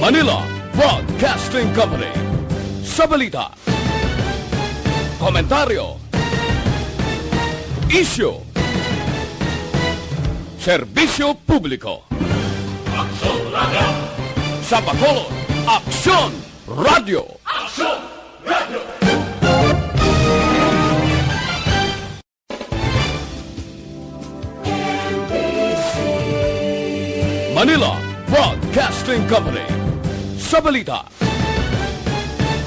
Manila Broadcasting Company. Sa balita, komentaryo, isyu, serbisyo publiko. Aksyon Radio! Sa Bacolod, Aksyon Radio! Aksyon Radio! Manila Broadcasting Company. Sa balita,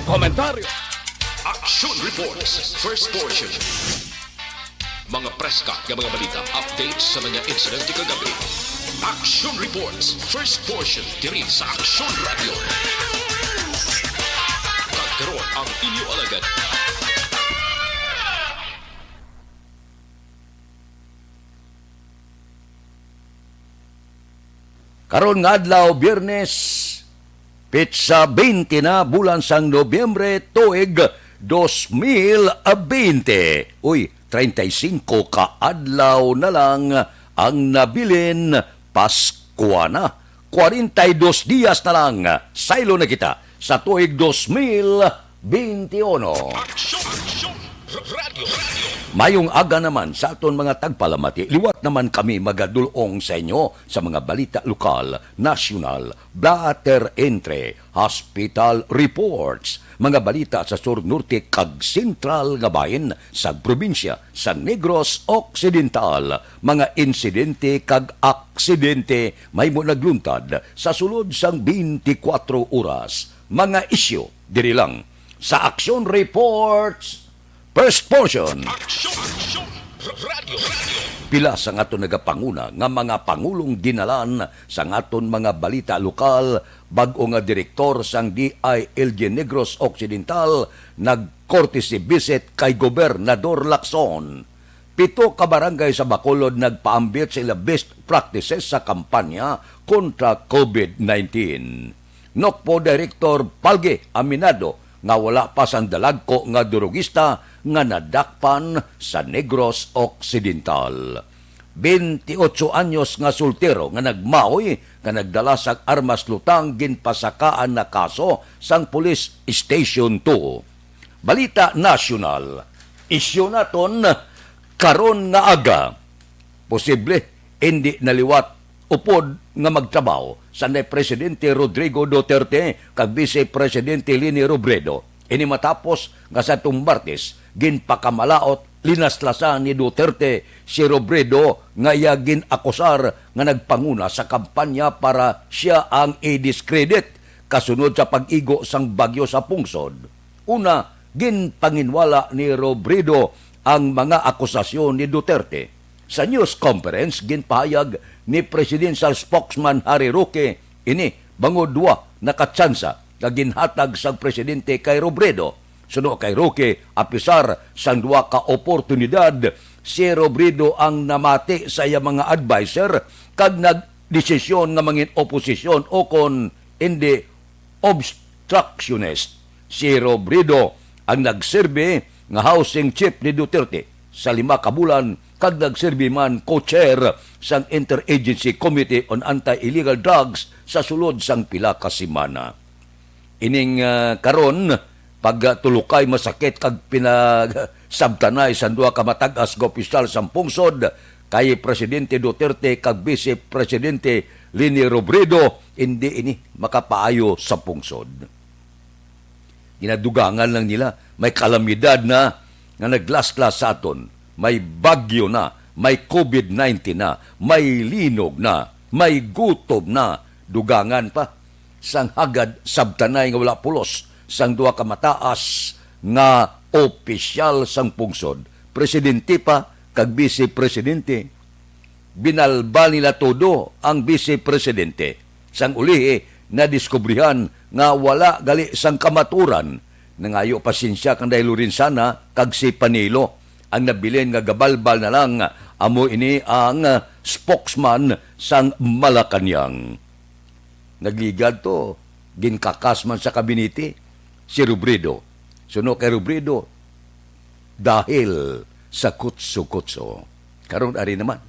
komentaryo, Action Reports, first portion. Mga preska ng mga balita, updates sa mga insidente kagabi. Action Reports, first portion, diri sa Action Radio. Kagkaroon ang inyo alagad. Karon nga adlaw Biyernes, pitsa 20 na bulan sang Nobyembre tuig 2020. Uy, 35 ka adlaw na lang ang nabilin Pasko na. 42 diyas na lang saylo na kita sa tuig 2021. Action Radio. Mayong aga naman sa aton mga tagpalamati, liwat naman kami magadulong sa inyo sa mga balita lokal, nasyonal, blatter entre, hospital reports, mga balita sa Sur Norte kag Sentral nga bahin sa probinsya sa Negros Occidental, mga insidente kag aksidente may mo nagluntad sa sulod sang 24 oras, mga isyu diri lang sa Action Reports. First portion. Action Radio. Pila sa ngaton nagapanguna nga mga pangulong dinalan sa ngaton mga balita lokal, bag-o nga direktor sang DILG Negros Occidental nag-courtesy visit kay Gobernador Lacson. 7 ka barangay sa Bacolod nagpaambit sa ila best practices sa kampanya kontra COVID-19. Nokpo Director Palge Aminado nga wala pa sandalag ko nga durugista nga nadakpan sa Negros Occidental. 28 anyos nga sultero nga nagmaoy nga nagdala sa armas lutang ginpasakaan na kaso sang Police Station 2. Balita nasyonal. Isyu naton karon nga aga. Posible hindi naliwat upod nga magtrabaho sa Presidente Rodrigo Duterte kag Vice Presidente Leni Robredo. Ini matapos nga sa Martes ginpakamalaot linaslasan ni Duterte si Robredo nga iya ginakusar nga nagpanguna sa kampanya para siya ang i-discredit kasunod sa pag-igo sang bagyo sa pungsod. Una, ginpanginwala ni Robredo ang mga akusasyon ni Duterte. Sa news conference, ginpahayag ni Presidential Spokesman Harry Roque, ini bangod duwa nakatsansa na ginhatag sang presidente kay Robredo. Suno kay Roque, apisar sang duwa ka oportunidad, si Robredo ang namati sa iya mga advisor kag nagdesisyon nga mangin oposisyon o kon hindi obstructionist. Si Robredo ang nagserbe nga housing chief ni Duterte sa 5 ka bulan kag nagserbi man co-chair sang Interagency Committee on Anti-Illegal Drugs sa sulod sang pila ka semana. Ining karon pagtulukay masakit kag pinagsabtanay sa 2 ka matag-as nga opisyal sang pungsod kay Presidente Duterte kag Vice Presidente Leni Robredo, hindi ini makapaayo sa pungsod. Ginadugangan lang nila may kalamidad na nga naglaslas sa aton. May bagyo na, may COVID-19 na, may linog na, may gutob na, dugangan pa. Sang hagad sabtanay nga wala pulos, sang 2 ka mataas nga opisyal sang pungsod. Presidente pa, kag Vice Presidente. Binalbal nila todo ang Vice Presidente. Sang uli nadiskubrihan nga wala gali sang kamaturan. Nangayo pasensya kang dahil rin sana kag si Panilo. Ang nabilin nga gabalbal na lang amo ini ang spokesman sang Malacanang. Nagligad to, ginkakas man sa kabinete si Robredo. Suno kay Robredo dahil sa kutso-kutso. Karon ari naman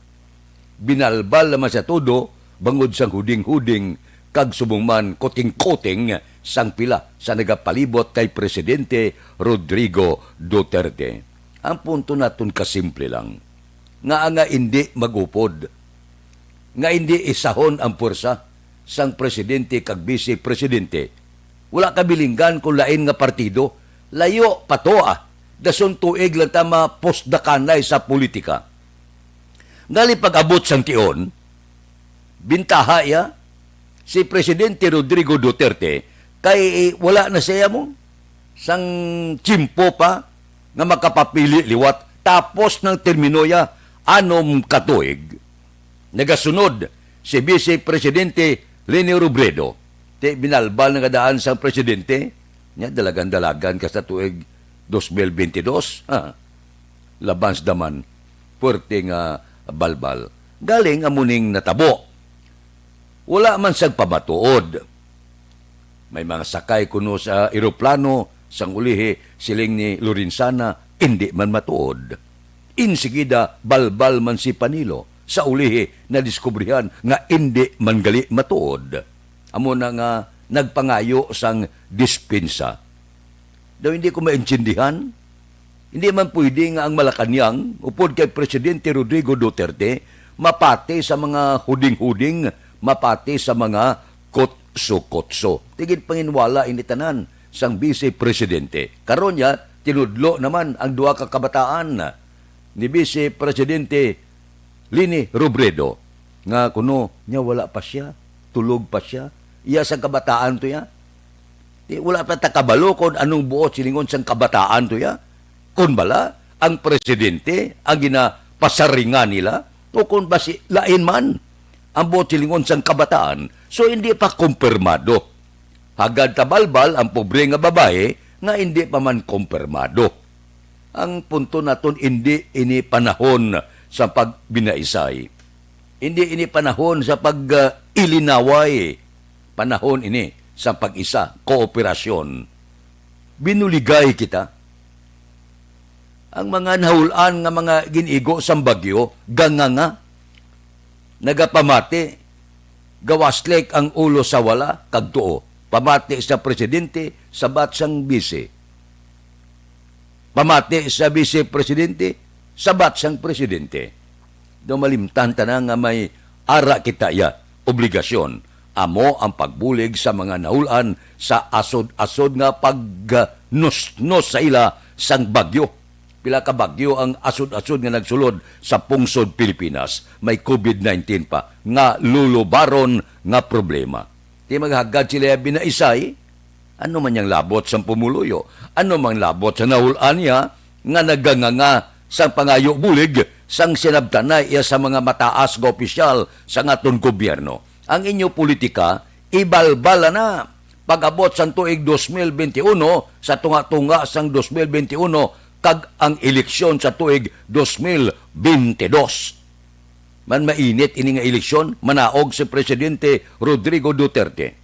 binalbal naman sa todo bangod sang huding-huding kag subong koting-koting sang pila sa nagapalibot kay Presidente Rodrigo Duterte. Ang punto naton kasimple lang, nga hindi magupod, nga hindi isahon ang pwersa sang presidente kag vice presidente. Wala kabilinggan kung lain nga partido, layo patoa, dason tuig lang tama postdakanay sa politika. Ngali pag-abot sang tion, bintaha ya, si Presidente Rodrigo Duterte, kay wala na siya mo, sang chimpo pa, nga makapapili liwat, tapos ng terminoya, anom katuig, nagasunod si Vice Presidente Leni Robredo, te binalbal ng kadaan sang presidente, niya dalagan-dalagan ka sa tuig 2022, labans daman, puwerte nga balbal. Galing amuning natabo. Wala man sang pamatuod. May mga sakay kuno sa eroplano, sang ulihi siling ni Lorenzana, hindi man matuod. Insigida, balbal man si Panilo, sa ulihi na diskubrihan nga hindi man gali matuod. Amo na nga nagpangayo sang dispensa. Daw hindi ko maintindihan. Hindi man pwede nga ang Malacanang, upod kay Presidente Rodrigo Duterte, mapati sa mga huding-huding, mapati sa mga kotso-kotso. Tigid panginwala initanan sang Vice Presidente. Karon niya, tinudlo naman ang duha ka kabataan ni Vice Presidente Leni Robredo. Nga kuno, niya wala pa siya, tulog pa siya, iya sang kabataan to ya. Wala pa takabalo kung anong buot silingon sang kabataan to ya. Kung bala, ang presidente, ang ginapasaringan nila, o kung ba si lain man, ang buot silingon sang kabataan, so hindi pa kumpirmado. Hagad tabalbal ang pobre nga babae nga hindi pa man kumpirmado. Ang punto naton hindi ini panahon sa pagbinaisay. Hindi ini panahon sa pag-ilinaway. Panahon ini sa pag-isa, kooperasyon. Binuligay kita. Ang mga nahulaan nga mga ginigo sa bagyo, ganganga, nagapamati, gawaslek ang ulo sa wala, kagtuo. Pamati sa presidente, sabat sang bise. Pamati sa vice presidente, sabat sang presidente. Dumalimtan na nga may ara kita ya, obligasyon. Amo ang pagbulig sa mga nahulaan sa asod-asod nga pagnosnos sa ila sang bagyo. Pila ka bagyo ang asod-asod nga nagsulod sa pungsod Pilipinas. May COVID-19 pa nga lulubaron nga problema. Di maghagad sila binaisay, ano man yung labot sa pumuluyo, ano man labot sa nahulaan niya, nga naganganga sa pangayo bulig, sang sinabtanay iya sa mga mataas nga opisyal sa ngaton gobyerno. Ang inyo politika, ibalbala na. Pag-abot sa tuig 2021, sa tunga-tunga sang 2021, kag ang eleksyon sa tuig 2022. Man mainit ini nga eleksyon, manaog si Presidente Rodrigo Duterte.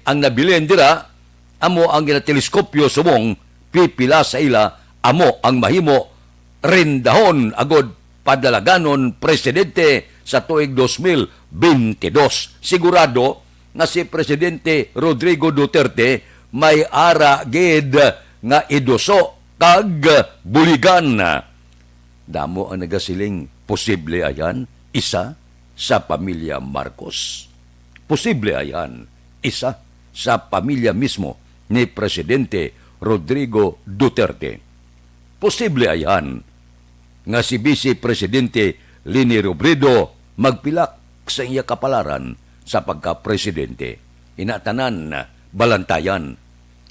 Ang nabilin dira, amo ang ginateleskopyo subong, pipila sa ila, amo ang mahimo, rindahon agod padalaganon Presidente sa tuig 2022. Sigurado nga si Presidente Rodrigo Duterte may ara gid nga iduso kag buligan. Damo ang nagasiling posible ayan isa sa pamilya Marcos. Posible ayan isa sa pamilya mismo ni Presidente Rodrigo Duterte. Posible ayan nga si Vice Presidente Leni Robredo magpilak sa iya kapalaran sa pagka-presidente. Inatanan balantayan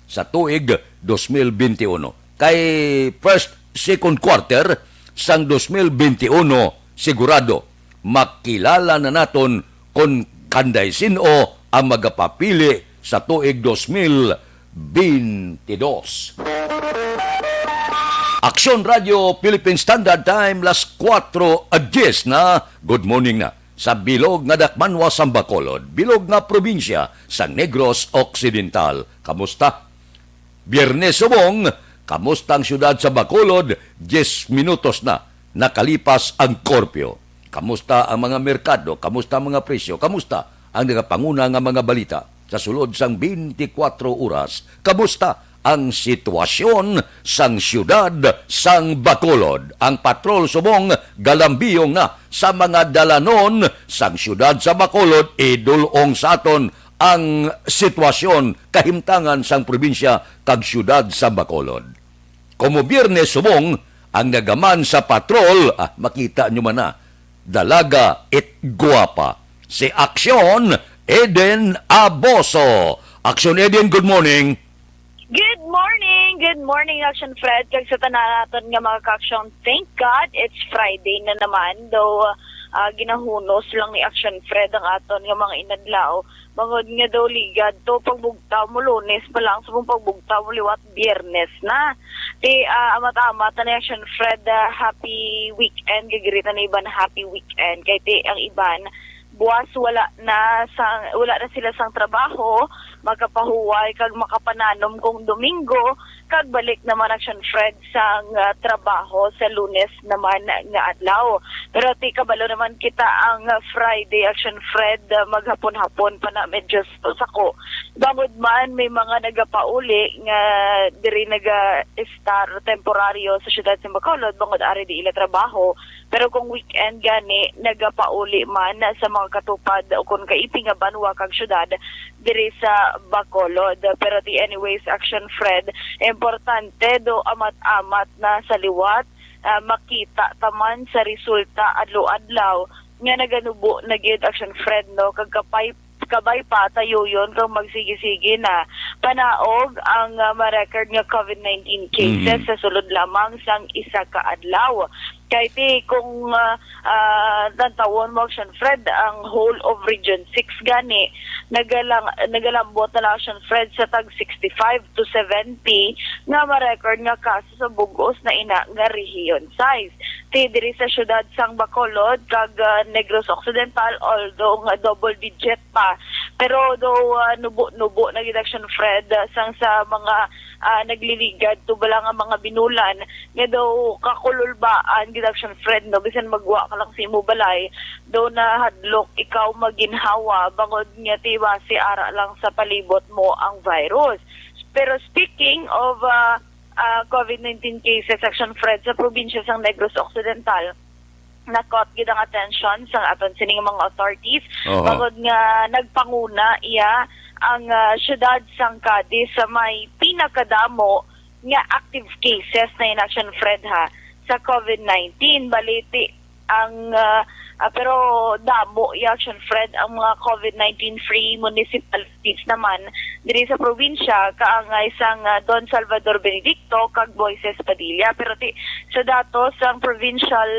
sa tuig 2021. Kay second quarter sang 2021 sigurado makilala na naton kung kanday sino ang magapapili sa tuig 2022. Aksyon Radio Philippine Standard Time, las 4:10 na. Good morning na. Sa bilog nga Dakmanwa, Sambacolod, bilog nga probinsya sa Negros Occidental. Kamusta? Biyernes subong, kamusta ang syudad sa Bacolod? 10 minutos na nakalipas ang korpyo. Kamusta ang mga merkado? Kamusta ang mga presyo? Kamusta ang nagapanguna nga mga balita sa sulod sang 24 oras. Kamusta ang sitwasyon sang syudad sang Bacolod? Ang patrol subong galambiyong na sa mga dalanon sang syudad sa Bacolod, idulong sa aton ang sitwasyon kahimtangan sang probinsya kag syudad sa Bacolod. Como Biyernes subong ang nagaman sa patrol, makita nyo man na, dalaga et guwapa. Si Aksyon Eden Aboso. Aksyon Eden, good morning. Good morning, Action Fred. Kag sa tanan naton nga mga ka-action, thank God it's Friday na naman. Though ginahunos lang ni Action Fred ang aton nga mga inadlaw. Bangod nga daw ligad to pagbugtaw mo Lunes pa lang, sa pagbugtaw mo liwat Biyernes na. Di amat-amat na ni Action Fred, happy weekend. Gagiritan na iban happy weekend. Kaya ti ang iban buwas wala na sila sang trabaho, makapahuway kag makapananom kung Domingo, kag balik naman Action Fred sang trabaho sa Lunes naman nga adlaw. Pero ti kabalo naman kita ang Friday Action Fred, maghapon-hapon pa na medyo sako. Bangod man may mga nagapauli nga diri naga-star temporaryo sa siyudad sa Bacolod, bangod ari di ila trabaho. Pero kung weekend gani nagapauli man sa mga katupad o kung kaiping nga banwa kag syudad diri sa Bacolod. Pero anyways Action Fred, importante do amat-amat na sa liwat, makita taman sa resulta adlaw-adlaw nga naganubo na gid Action Fred, no, kag kabay pa tayo yun kung magsigi-sige na panaog ang ma-record nga COVID-19 cases sa sulod lamang sang isa ka adlaw. Kaya kung tantawon mo Action Fred, ang whole of Region 6 gani nagalambot na lang Action Fred sa tag 65 to 70 nga ma-record nga kaso sa bugos na ina nga rehiyon size. Diri sa syudad sang Bacolod kag Negros Occidental, although nga double digit pa, pero though nubo na gid Action Fred sang sa mga nagliligad to bala nga mga binulan nga daw kakululbaan gid Action Fred, no, bisan magwa ka lang sa imo balay daw na hadlok ikaw maginhawa bangod nga tiwa si ara lang sa palibot mo ang virus. Pero speaking of COVID-19 cases Action Fred sa probinsya sang Negros Occidental, nakot gid ang attention sang aton sining mga authorities. Bangod nga nagpanguna iya ang syudad sang Cadiz sa may pinakadamo nga active cases na in Action Fred sa COVID-19. Baliti ang pero damo Action Fred ang mga COVID-19 free municipalities naman diri sa probinsya kaangay sang Don Salvador Benedicto kag Moises Padilla. Pero sa datos ang Provincial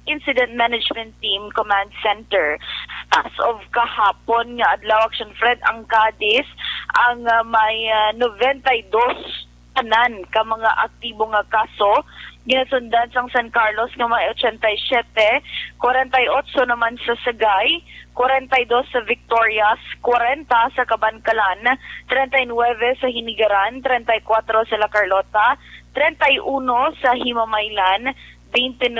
Incident Management Team Command Center, as of kahapon nga adlaw Action Fred, ang Cadiz ang may 92 tanan ka mga aktibo nga kaso. Ginasundan sang San Carlos nga may 87, 48 naman sa Sagay, 42 sa Victorias, 40 sa Cabancalan, 39 sa Hinigaran, 34 sa La Carlota, 31 sa Himamaylan, 29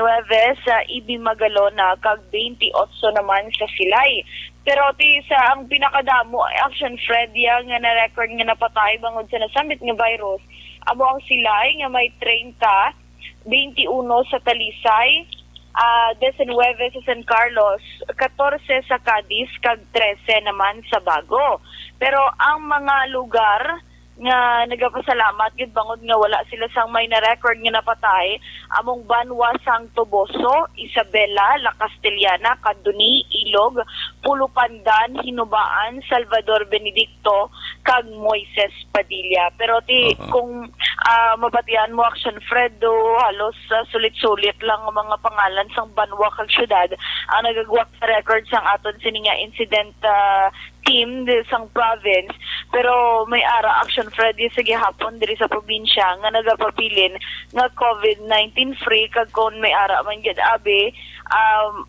sa Ibi Magalona, kag 28 naman sa Silay. Pero sa ang pinakadamo Action Fred yang nga na-record nga napatay bangod sa nasamit nga virus, amo ang Silay nga may 30, 21 sa Talisay, 19 sa San Carlos, 14 sa Cadiz, kag 13 naman sa Bago. Pero ang mga lugar nga nagapasalamat gid bangod nga wala sila sang may na-record nga napatay, among Banwa sang Toboso, Isabela, La Castellana, Canduni, Ilog, Pulupandan, Hinubaan, Salvador Benedicto, kag Moises Padilla. Pero kung mabatian mo Action Fred, halos sulit-sulit lang ang mga pangalan sang Banwa kag syudad ang nagagwak sa record sang aton sininga incident team sang province. Pero may ara Action Fred sa gihapon diri sa probinsya nga nagapabilin nga COVID-19 free, kag kon may ara man gid abi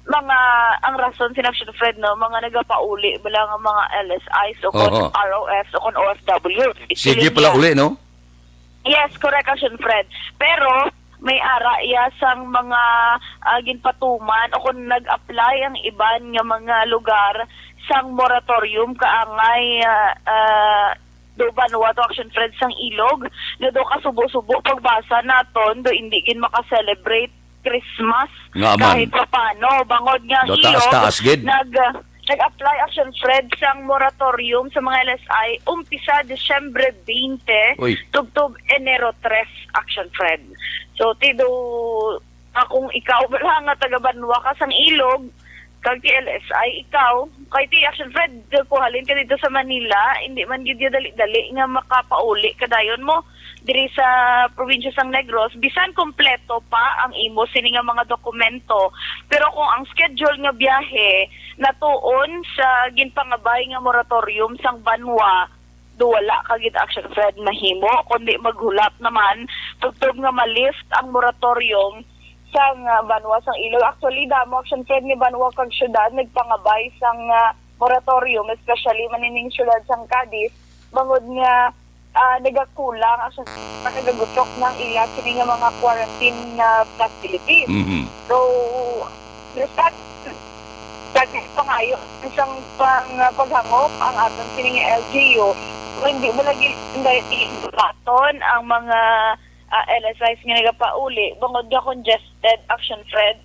mga ang rason sin Action Fred, no, mga nagapauli bala nga mga LSIs o kon ROFs o kon OFW. Sige pala uli, no? Yes, correct Action Fred. Pero may ara iya sang mga ginpatuman o kung nag-apply ang iban nga mga lugar sang moratorium kaangay do Vanuatu Action Fred sang ilog nga do kasubo-subo pagbasa naton do hindi gin maka-celebrate Christmas Nga man. kahit pa paano bangod nga ang Do ilog taas-taas, gid. nag-apply Action Fred sang moratorium sa mga LSI umpisa Desyembre 20 Uy. tubtob Enero 3 Action Fred. So tido akong ikaw wala nga taga Banwa ka sang ilog kag ti LSI ikaw kay ti Action Fred kuhalin ka dito sa Manila hindi man gid dali-dali nga makapauli kadayon mo diri sa probinsya sang Negros bisan kompleto pa ang imo sini nga mga dokumento pero kung ang schedule nga biyahe natuon sa ginpangabay nga moratorium sang Banwa do wala kagid Action Fred mahimo kundi maghulap naman tugtog nga malift ang moratorium sang Banwa sang ilog. Actually, damo Action Fred ni Banwa kag syudad nagpangabay sang moratorium, especially manining syudad sang Cadiz, bangod nga nagakulang Action Fred nagagutok ng ila sini nga mga quarantine facilities. Mhm. So, restat kagis pangayo isang paghangop ang aton sini nga LGU. Kung hindi mo lagi baton ang mga LSIs nga nagapauli bangod nga congested Action Fred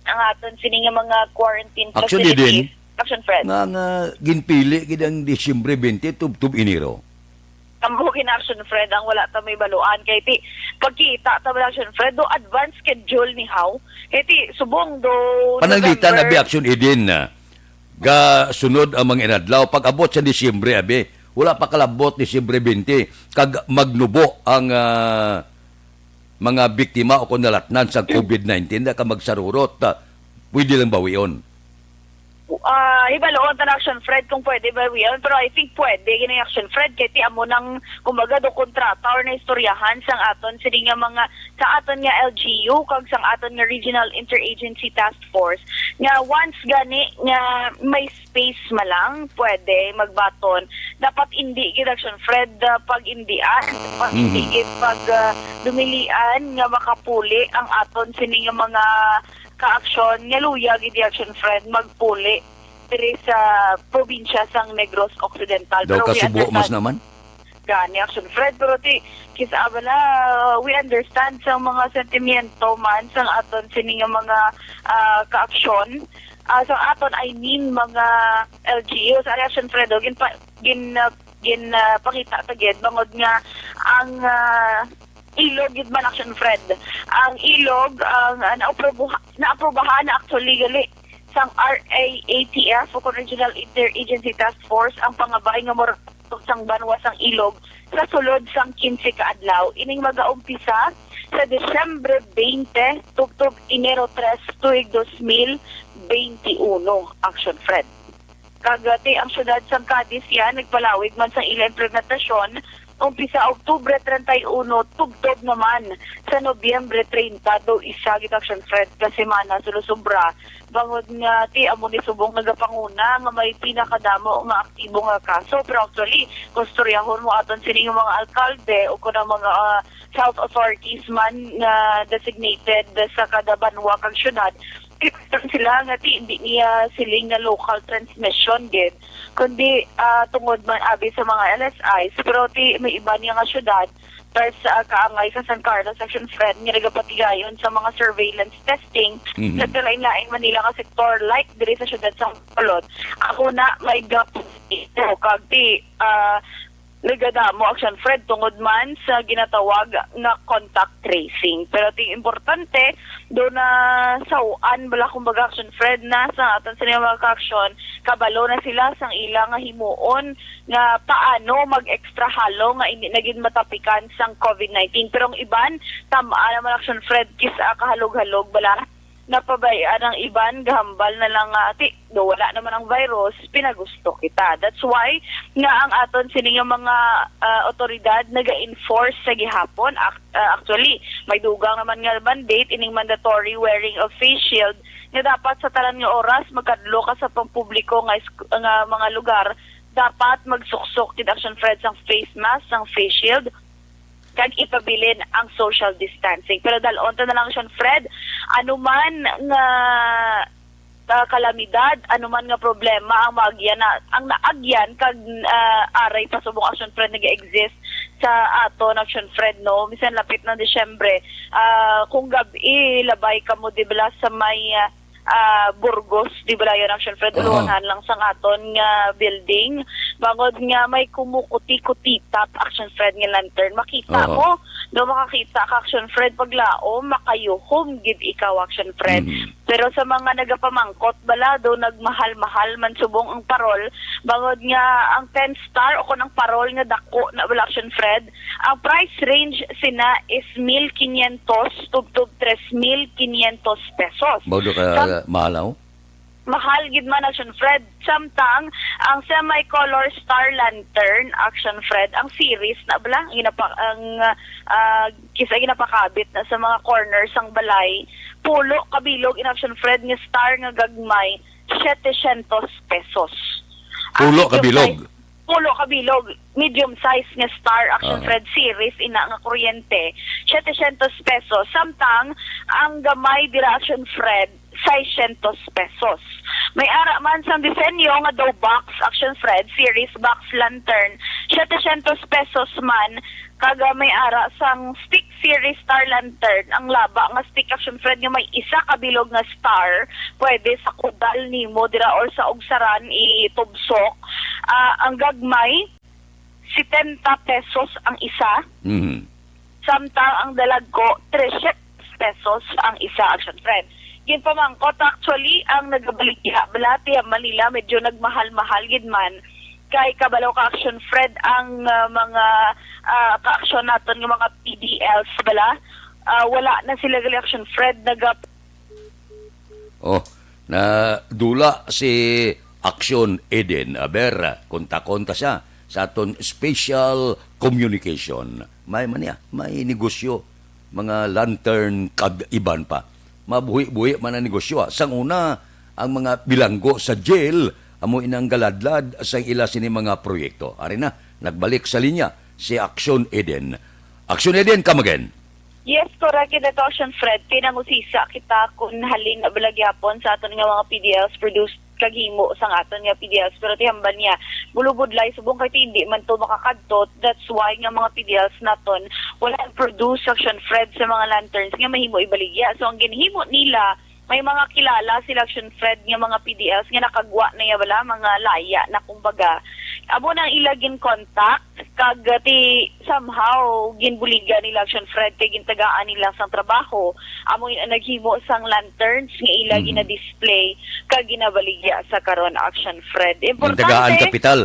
ang aton sini nga mga quarantine Actually facilities. din, Action Fred. nga ginpili gid ang Disyembre 20 tubtob Enero. Tambugin Action Fred ang wala ta may baluan kay ti pagkita ta ba Action Fred do advance schedule ni how kay ti subong do Pananglitan November. abi Action Edin na ga sunod ang mga inadlaw pag abot sa Disyembre abi wala pa kalabot Disyembre 20 kag magnubo ang mga biktima o kunalatnan sa COVID-19 na ka magsarurot pwede lang bawion. Ibaloon ta na Action Fred kung pwede ba yun pero I think pwede gini Action Fred kay ti amo nang kumbaga do kontrata or na istoryahan sang aton sini nga mga sa aton nga LGU kag sang aton nga Regional Interagency Task Force nga once gani nga may space malang pwede magbaton dapat hindi gid Action Fred pag indian pag hindi gid pag dumilian nga makapuli ang aton sini nga mga ka-aksyon nga luya gid Action Fred magpuli diri sa probinsya sang Negros Occidental. Daw we kasubo mas understand naman. gani Action Fred pero ti kisa abala we understand sa mga sentimiento man sang aton sini nga mga ka-aksyon sa aton I mean mga LGU sa Action Fred pangita tagid bangod nga ang ilog gid man Action Fred ang ilog ang naaprobahan na actually gali sang RAATF o Regional Interagency Task Force ang pangabay nga moratorium sang Banwa sang ilog sa sulod sang 15 ka adlaw ining magaumpisa sa Desyembre 20 tubtob Enero 3 tuig 2021 Action Fred kagati ang syudad sang Cadiz yan nagpalawig man sang ilang implementasyon umpisa Oktubre 31 tugtog naman sa Nobyembre 30 do isa gid Action Fred ka semana sulusubra bangod nga ti amo ni subong nagapanguna nga may pinakadamo nga aktibo nga kaso pero actually kustoryahon mo aton sini nga mga alkalde o kuno mga health authorities man nga designated sa kada banwa kag syudad sila nga ti hindi niya siling nga local transmission gid kundi tungod man abi sa mga LSIs pero ti may iba niya nga syudad pero sa kaangay sa San Carlos Action Fred nga nagapatigayon sa mga surveillance testing sa lain-laing Manila nga sektor like diri sa syudad sa Bacolod ako na may gap ito kag ti nagadamo Action Fred tungod man sa ginatawag na contact tracing. Pero ting importante do na sauan bala kumbaga Action Fred na sa aton sa mga ka-aksyon kabalo na sila sang ilang nga himuon nga paano mag-extra halo nga hindi naging matapikan sang COVID-19. Pero ang iban tamaan naman Action Fred kisa kahalog-halog bala napabayaan ang iban gahambal na lang ati do wala naman ang virus pinagusto kita that's why nga ang aton sini nga mga otoridad naga-enforce sa gihapon actually may dugang naman nga mandate ining mandatory wearing of face shield nga dapat sa tanan nga oras magkadlo ka sa pampubliko nga mga lugar dapat magsuksok kid Action Fred sang face mask sang face shield kag ipabilin ang social distancing. Pero dalon ta na lang siya, Fred, anuman nga kalamidad, anuman nga problema ang maagyan na ang naagyan kag aray pa subong Action Fred nag-exist sa aton Action Fred, no, bisan lapit ng Disyembre. Kung gabi labay ka mo dibla sa may Burgos, di ba yun Action Fred, uluhan lang sa aton nga building, bangod nga may kumukuti-kutitap Action Fred nga lantern, makita mo, do makakita ka Action Fred paglaom, makayuhom gid ikaw Action Fred. Pero sa mga nagapamangkot bala, do nagmahal-mahal man subong ang parol, bangod nga ang 10 star o kung ang parol nga dako na bala Action Fred, ang price range sina is 1,500 tub 3,500 pesos. Bawdo ka mahalaw? Mahal gid man Action Fred. Samtang ang semi-color star lantern Action Fred, ang series na bala kisa ginapakabit na sa mga corners ang balay, pulo kabilog in Action Fred nga star nga gagmay 700 pesos. Pulo kabilog? Pulo kabilog, medium size nga star Action Fred series ina nga kuryente 700 pesos. Samtang ang gamay dira Action Fred 600 pesos. May ara man sang disenyo nga daw box Action Fred series box lantern 700 pesos man, kaga may ara sang stick series star lantern, ang laba nga stick Action Fred nga may isa kabilog nga star, pwede sa kudal nimo dira or sa ugsaran itubsok. Ang gagmay 70 pesos ang isa. Samtang ang dalagko 300 pesos ang isa Action Fred. Ginpamangkot actually ang nagabaligya balati Manila, medyo nagmahal-mahal gid man kay kabalo ka Action Fred ang mga ka-action naton ng mga PDLs bala, wala na sila gali Action Fred na dula si Action Eden aber konta-konta siya sa aton special communication. May negosyo mga lantern kag iban pa. Mabuhi-buhi man ang negosyo. Sang una, ang mga bilanggo sa jail, amo inang galadlad sa ila sini mga proyekto. Ari na, nagbalik sa linya si Action Eden. Action Eden, come again. Yes, correct. Ito Action Fred, pinangusisa kita kung halin na balagyapon sa aton nga mga PDLs produced kaghimo sa aton nga PDLs, pero tihamban niya bulubudlay subong kay hindi man to makakadtot. That's why nga mga PDLs naton wala produce Action Fred sa mga lanterns nga mahimo ibaligya. So ang ginhimo nila, may mga kilala sila Action Fred nga mga PDLs nga nakagwa na ya wala mga laya na kumbaga amo nang ilagin contact kag ti somehow ginbuliga nila Action Fred kay gintagaan nila sang trabaho, amo naghimo sang lanterns nga ilagi na display kag ginabaligya sa karon Action Fred. Importante tagaan kapital.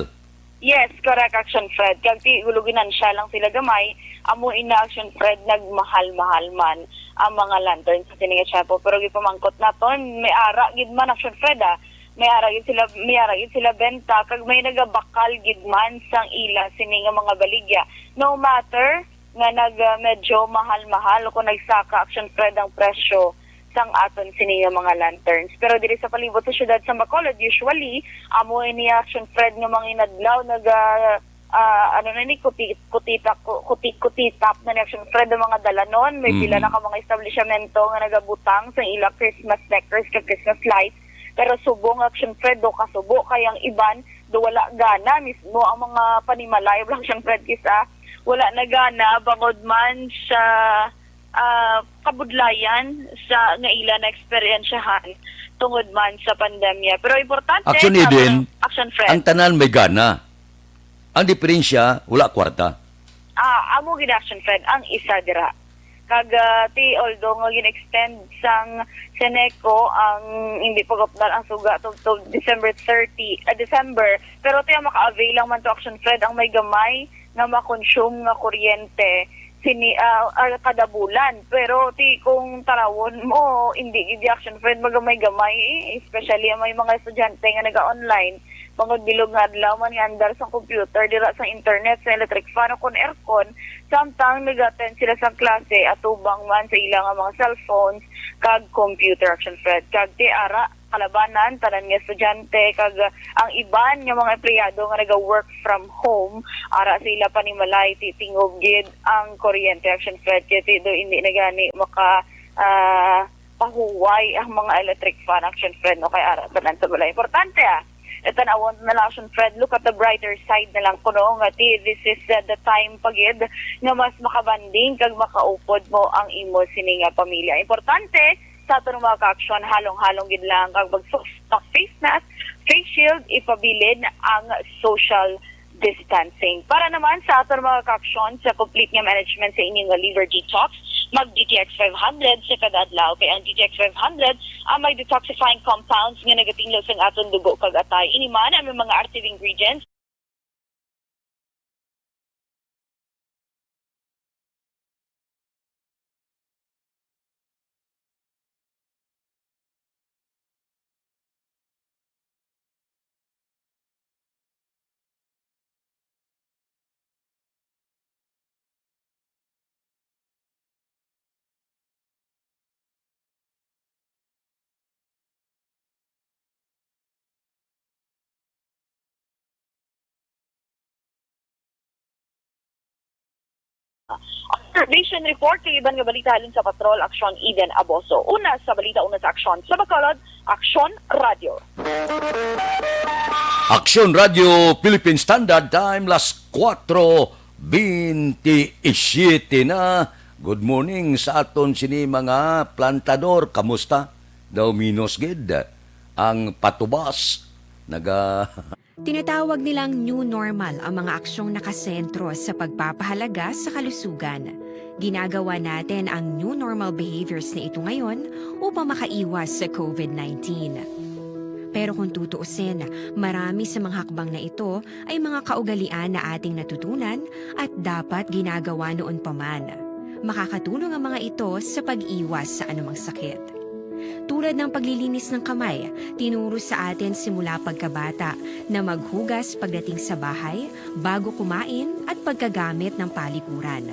Yes, correct Action Fred. Kag ti guluginan siya lang sila gamay, amo ina Action Fred nagmahal-mahal man ang mga lanterns sa tininga Chapo. Pero gipamangkot naton, may ara gid man Action Fred may ara gid sila benta kag may nagabakal gid man sang ila sini nga mga baligya. No matter nga medyo mahal-mahal kung nagsaka Action Fred ang presyo sang aton sini nga mga lanterns. Pero diri sa palibot sa syudad sa Bacolod, usually amo ni Action Fred nga mga inadlaw kutitap na ni Action Fred ang mga dalanon. May pila na ka mga establishmento nga nagabutang sa ila Christmas decors kag Christmas lights. Pero subong Action Fred do kasubo kayang iban do wala gana mismo ang mga panimalay of Action Fred kisa wala na gana bangod man sa kabudlayan sa nga ila na eksperyensyahan tungod man sa pandemya. Pero importante Action Eden, Action Fred, ang tanan may gana. Ang diferensya, wala kwarta. Amo gid Action Fred ang isa dira. Kag although nga gin-extend sang Seneco ang hindi pagupdal ang suga to December 30 December, pero tiya maka-avail lang man to Action Fred ang may gamay nga ma-consume nga kuryente kada bulan. Pero kung tarawon mo hindi gid Action Fred magamay-gamay, especially may mga estudyante nga naga-online, mga bilog nga adlaw man nga andar sa computer dira sa internet sa electric fan o kon aircon, samtang nag-attend sila sa klase atubang man sa ilang mga cellphones kag computer Action Fred. Kag ti ara kalabanan, tanan nga estudyante, kag ang iban nga mga empleyado nga naga-work from home, ara sila panimalay, titingog gid ang kuryente. Action Fred, kaya do hindi na gani maka pahuway ang mga electric fan. Action Fred, no, kay ara tanan sa balay. Importante ito na awon na lang, Action Fred, look at the brighter side na lang kuno nga this is the time pagid nga mas makabanding kag makaupod mo ang imo sini nga pamilya. Importante sa ato mga ka-aksyon, halong-halong gid lang kag mag-stock face mask, face shield, ipabilin ang social distancing. Para naman sa ato mga ka-aksyon sa complete nga management sa inyong liver detox, mag-DTX 500 sa kada adlaw. Kay ang DTX 500 ang may detoxifying compounds nga nagatinglaw sa aton dugo kag atay. Iniman ang mga active ingredients Observation report kay iban nga balita halin sa Patrol Aksyon Eden Aboso. Una sa balita, una sa aksyon. Sa Bacolod, Aksyon Radio. Aksyon Radio Philippine Standard Time, las 4:27 na. Good morning sa aton sini mga plantador. Kamusta? Daw minus gid. Ang patubas, Tinatawag nilang new normal ang mga aksyong nakasentro sa pagpapahalaga sa kalusugan. Ginagawa natin ang new normal behaviors na ito ngayon upang makaiwas sa COVID-19. Pero kung tutuusin, marami sa mga hakbang na ito ay mga kaugalian na ating natutunan at dapat ginagawa noon pa man. Makakatulong ang mga ito sa pag-iwas sa anumang sakit. Tulad ng paglilinis ng kamay, tinuro sa atin simula pagkabata na maghugas pagdating sa bahay, bago kumain at pagkagamit ng palikuran.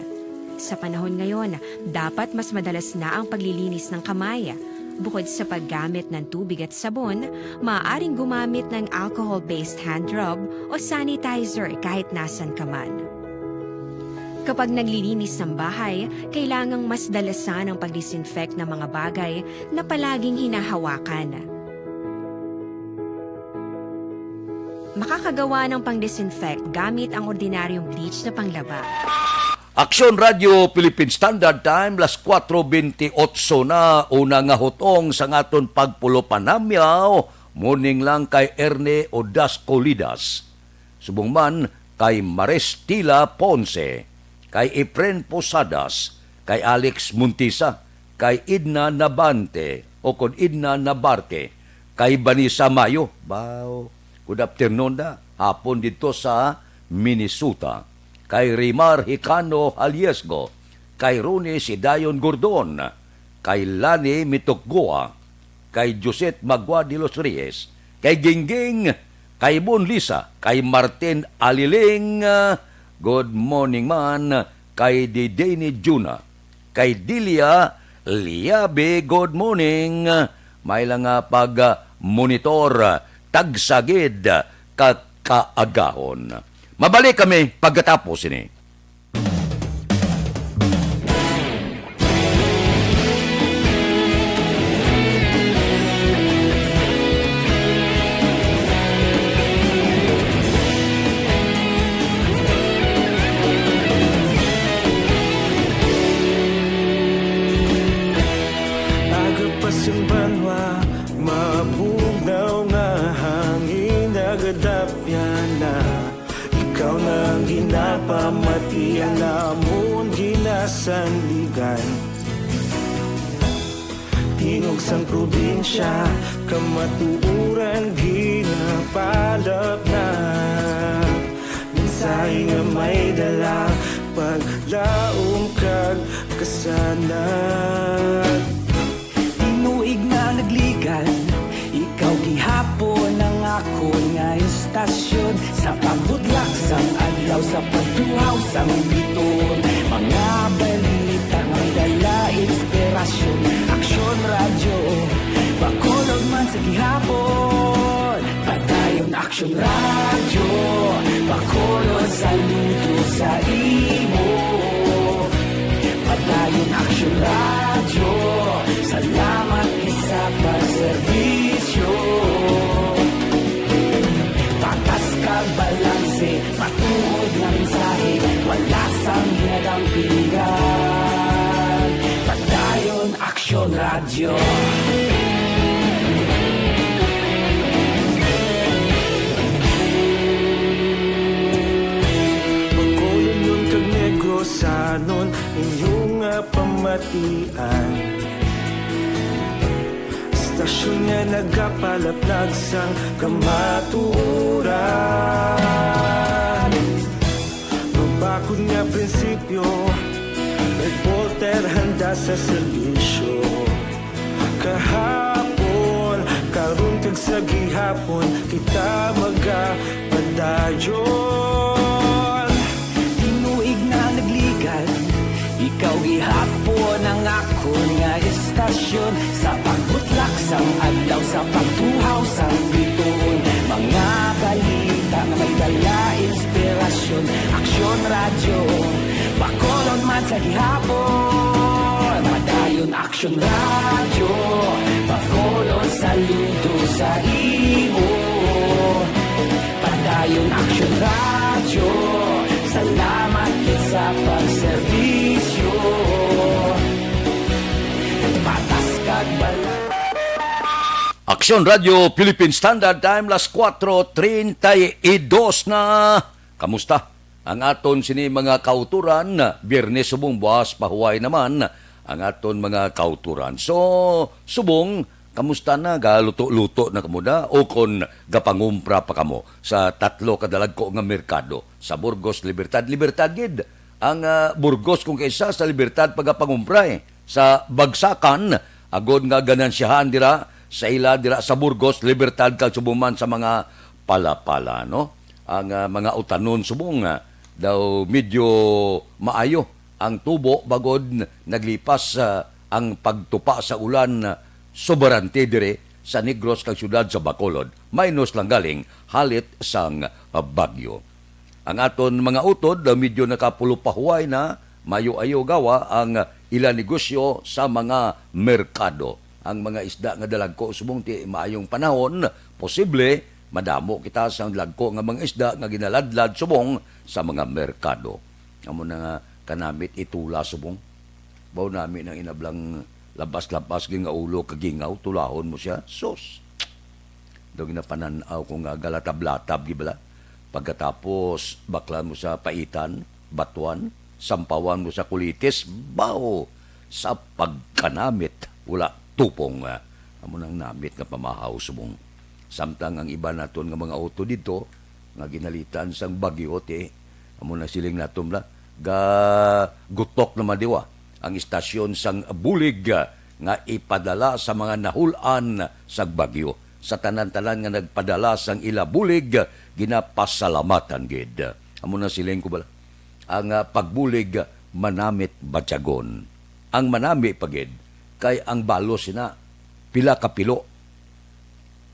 Sa panahon ngayon, dapat mas madalas na ang paglilinis ng kamay. Bukod sa paggamit ng tubig at sabon, maaaring gumamit ng alcohol-based hand rub o sanitizer kahit nasan ka man. Kapag naglilinis ng bahay, kailangang mas dalasan ang pag-disinfect ng mga bagay na palaging hinahawakan. Makakagawa ng pang-disinfect gamit ang ordinaryong bleach na panglaba. Aksyon Radio Philippine Standard Time, las 4:28 na. Una nga hutong sa ngaton pagpulo panamyaw. Morning lang kay Erne Odasco Lidas. Subong man kay Marestila Ponce, kay Efren Posadas, kay Alex Muntisa, kay Idna Nabante, o kung Idna Nabarte, kay Vanessa Mayo. Wow. Good afternoon na. Hapon dito sa Minnesota. Kay Rimar Hicano Haliesgo, kay Rune Sidayon Gordon, kay Lani Mitokgoa, kay Josette Magua de los Reyes, kay Gingging, kay Bon Lisa, kay Martin Aliling, good morning man, kay Dideni Juna, kay Dilia Liabe, good morning. May lang pag-monitor, tagsagid, kakaagahon. Mabalik kami pagkatapos ini. Agapasumbanwa, mabugnaw nga hangin nagadapyan na. Ikaw na ginapamatian namon ginasandigan. Tingog sang probinsya, kamatuuran ginapalap na. Minsay nga may dala, paglaong kag kasanat. Tinuig na nagligan, ikaw gihapon ang ako nga istasyon. Sa pagbutlak sang adlaw, sa pagduhaw sang biton, mga balita nga dala inspirasyon. Aksyon Radio, Bacolod man man sa gihapon. Padayon aksyon radyo, Bacolod saludo sa imo. Padayon aksyon radyo, salamat sa pagserbisyo. Patas kag balanse, patuod na mensahe, wala sang hinadampingan. Padayon aksyon radyo. Bacolod nun kag Negros sanon inyong pamatian. Stasyon nga nagapalaplag sang kamaturan. Mabakod nga prinsipyo, Red Walter handa sa serbisyo. Kahapon, karon kag sa gihapon, kita magapadayon. Tinuig na nagligan, ikaw gihapon ang akon nga istasyon. Sa pagbutlak sang adlaw, sa pagtuhaw sang bituon, mga balita nga may dala inspirasyon. Aksyon radyo, Bacolod man sa gihapon. Padayon aksyon radyo, Bacolod saludo sa imo. Padayon aksyon radyo, salamat sa pagserbisyo. Patas kag balang. Aksyon Radio Philippine Standard Time, las 4:32 na. Kamusta? Ang aton sini mga kauturan, Biyernes subong buwas pahuway naman ang aton mga kauturan. So, subong, kamusta na? Galuto-luto na kamuda? O kon gapangumpra pa kamo sa tatlo kadalag ko nga merkado. Sa Burgos, Libertad. Libertad gid. Ang Burgos kung kaysa sa Libertad pagapangumpra Sa Bagsakan, agod nga ganansyahan dira sa ila dira sa Burgos, Libertad kag subuman sa mga palapala, no? Ang mga utanon subong daw medyo maayo ang tubo bagod naglipas ang pagtupa sa ulan sobrante dire sa Negros kag syudad sa Bacolod. Minus lang galing halit sang bagyo. Ang aton mga utod medyo nakapulupahuay na mayo-ayo gawa ang ilang negosyo sa mga merkado. Ang mga isda nga dalagko subong ti maayong panahon, posible madamo kita sa lagko nga mga isda nga ginaladlad subong sa mga merkado. Amo na nga kanamit itula subong. Baw namin ang inablang labas-labas nga ulo kagingaw, tulahon mo siya. Sus! Daw ginapananaw ko nga galatab-latab, gibala. Pagkatapos, baklan mo sa paitan, batuan, sampawan mo sa kulitis, baw! Sa pagkanamit, wala tupong. Amo nang namit nga pamahaw subong. Samtang ang iba naton nga mga auto dito, nga ginalitan sang bagyo, amo na siling natom la, gutok na madiwa ang istasyon sang bulig nga ipadala sa mga nahulan sa bagyo. Sa tanan-tanan nga nagpadala sang ila bulig, ginapasalamatan gid. Amo na siling ko bala. Ang pagbulig manamit batyagon. Ang manami pagid kay ang balos sina pila ka pilo.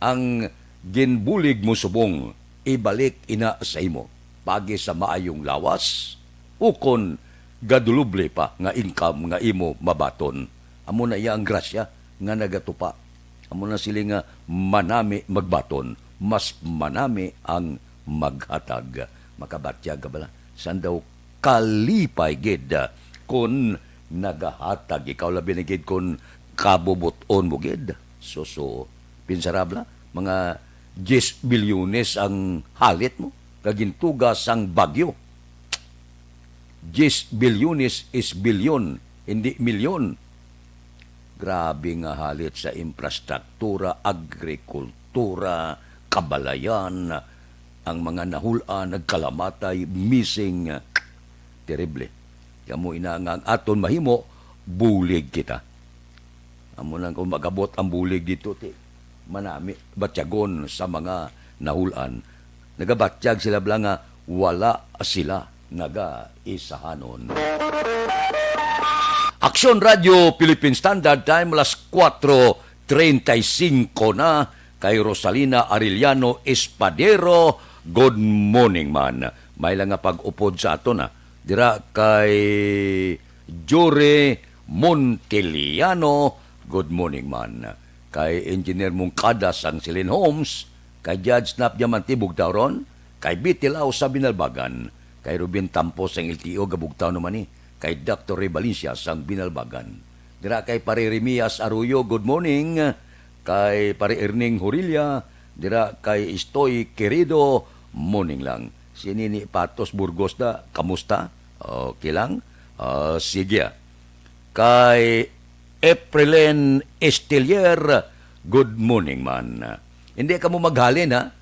Ang ginbulig mo subong ibalik ina sa imo pagi sa maayong lawas ukon gaduluble pa nga income nga imo mabaton. Amo na iya ang grasya nga nagatupa. Amo na sila nga manami magbaton, mas manami ang maghatag. Makabatyag ka bala? San daw kalipay gid kun nagahatag. Ikaw labi na gid kun kabubuton mo gid. So, pinsarabla, mga 10 bilyones ang halit mo. Kagintugas ang bagyo. 10 bilyones is bilyon, hindi milyon. Grabe nga halit sa infrastruktura, agrikultura, kabalayan, ang mga nahulaan, nagkalamatay, missing, terrible. Kamu inaangang aton mahimo, bulig kita. Amo nang kung magabot ang bulig dito, manami, batyagon sa mga nahulaan. Nagabatyag sila bala nga, wala sila naga-isahanon. Aksyon Radio Philippine Standard Time, alas 4:33 35 na. Kay Rosalina Arellano Espadero, good morning man. May lang nga pag-upod sa ato na. Dira kay Jure Monteliano, good morning man. Kay Engineer Mungkada sang Silin Homes, kay Judge Snap Diamantibog Tauron, kay Bitilao sa Binalbagan, kay Ruben Tampos sang LTO Gabugtaw naman ni, kay Dr. Ray Valencia sang Binalbagan. Dira kay Pare Remias Arroyo, good morning. Kay Pare Erning Horilla, dira kay Estoy Querido, morning lang. Si Nini Patos Burgos da, kamusta? Okay lang? Sige. Kay Eprelen Estelier, good morning man. Hindi ka mo maghalin ha?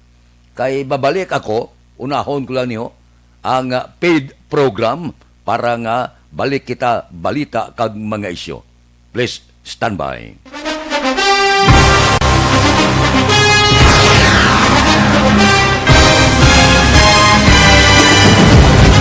Kay babalik ako, unahon ko lang niyo, ang paid program para nga balik kita balita kag mga isyo. Please stand by.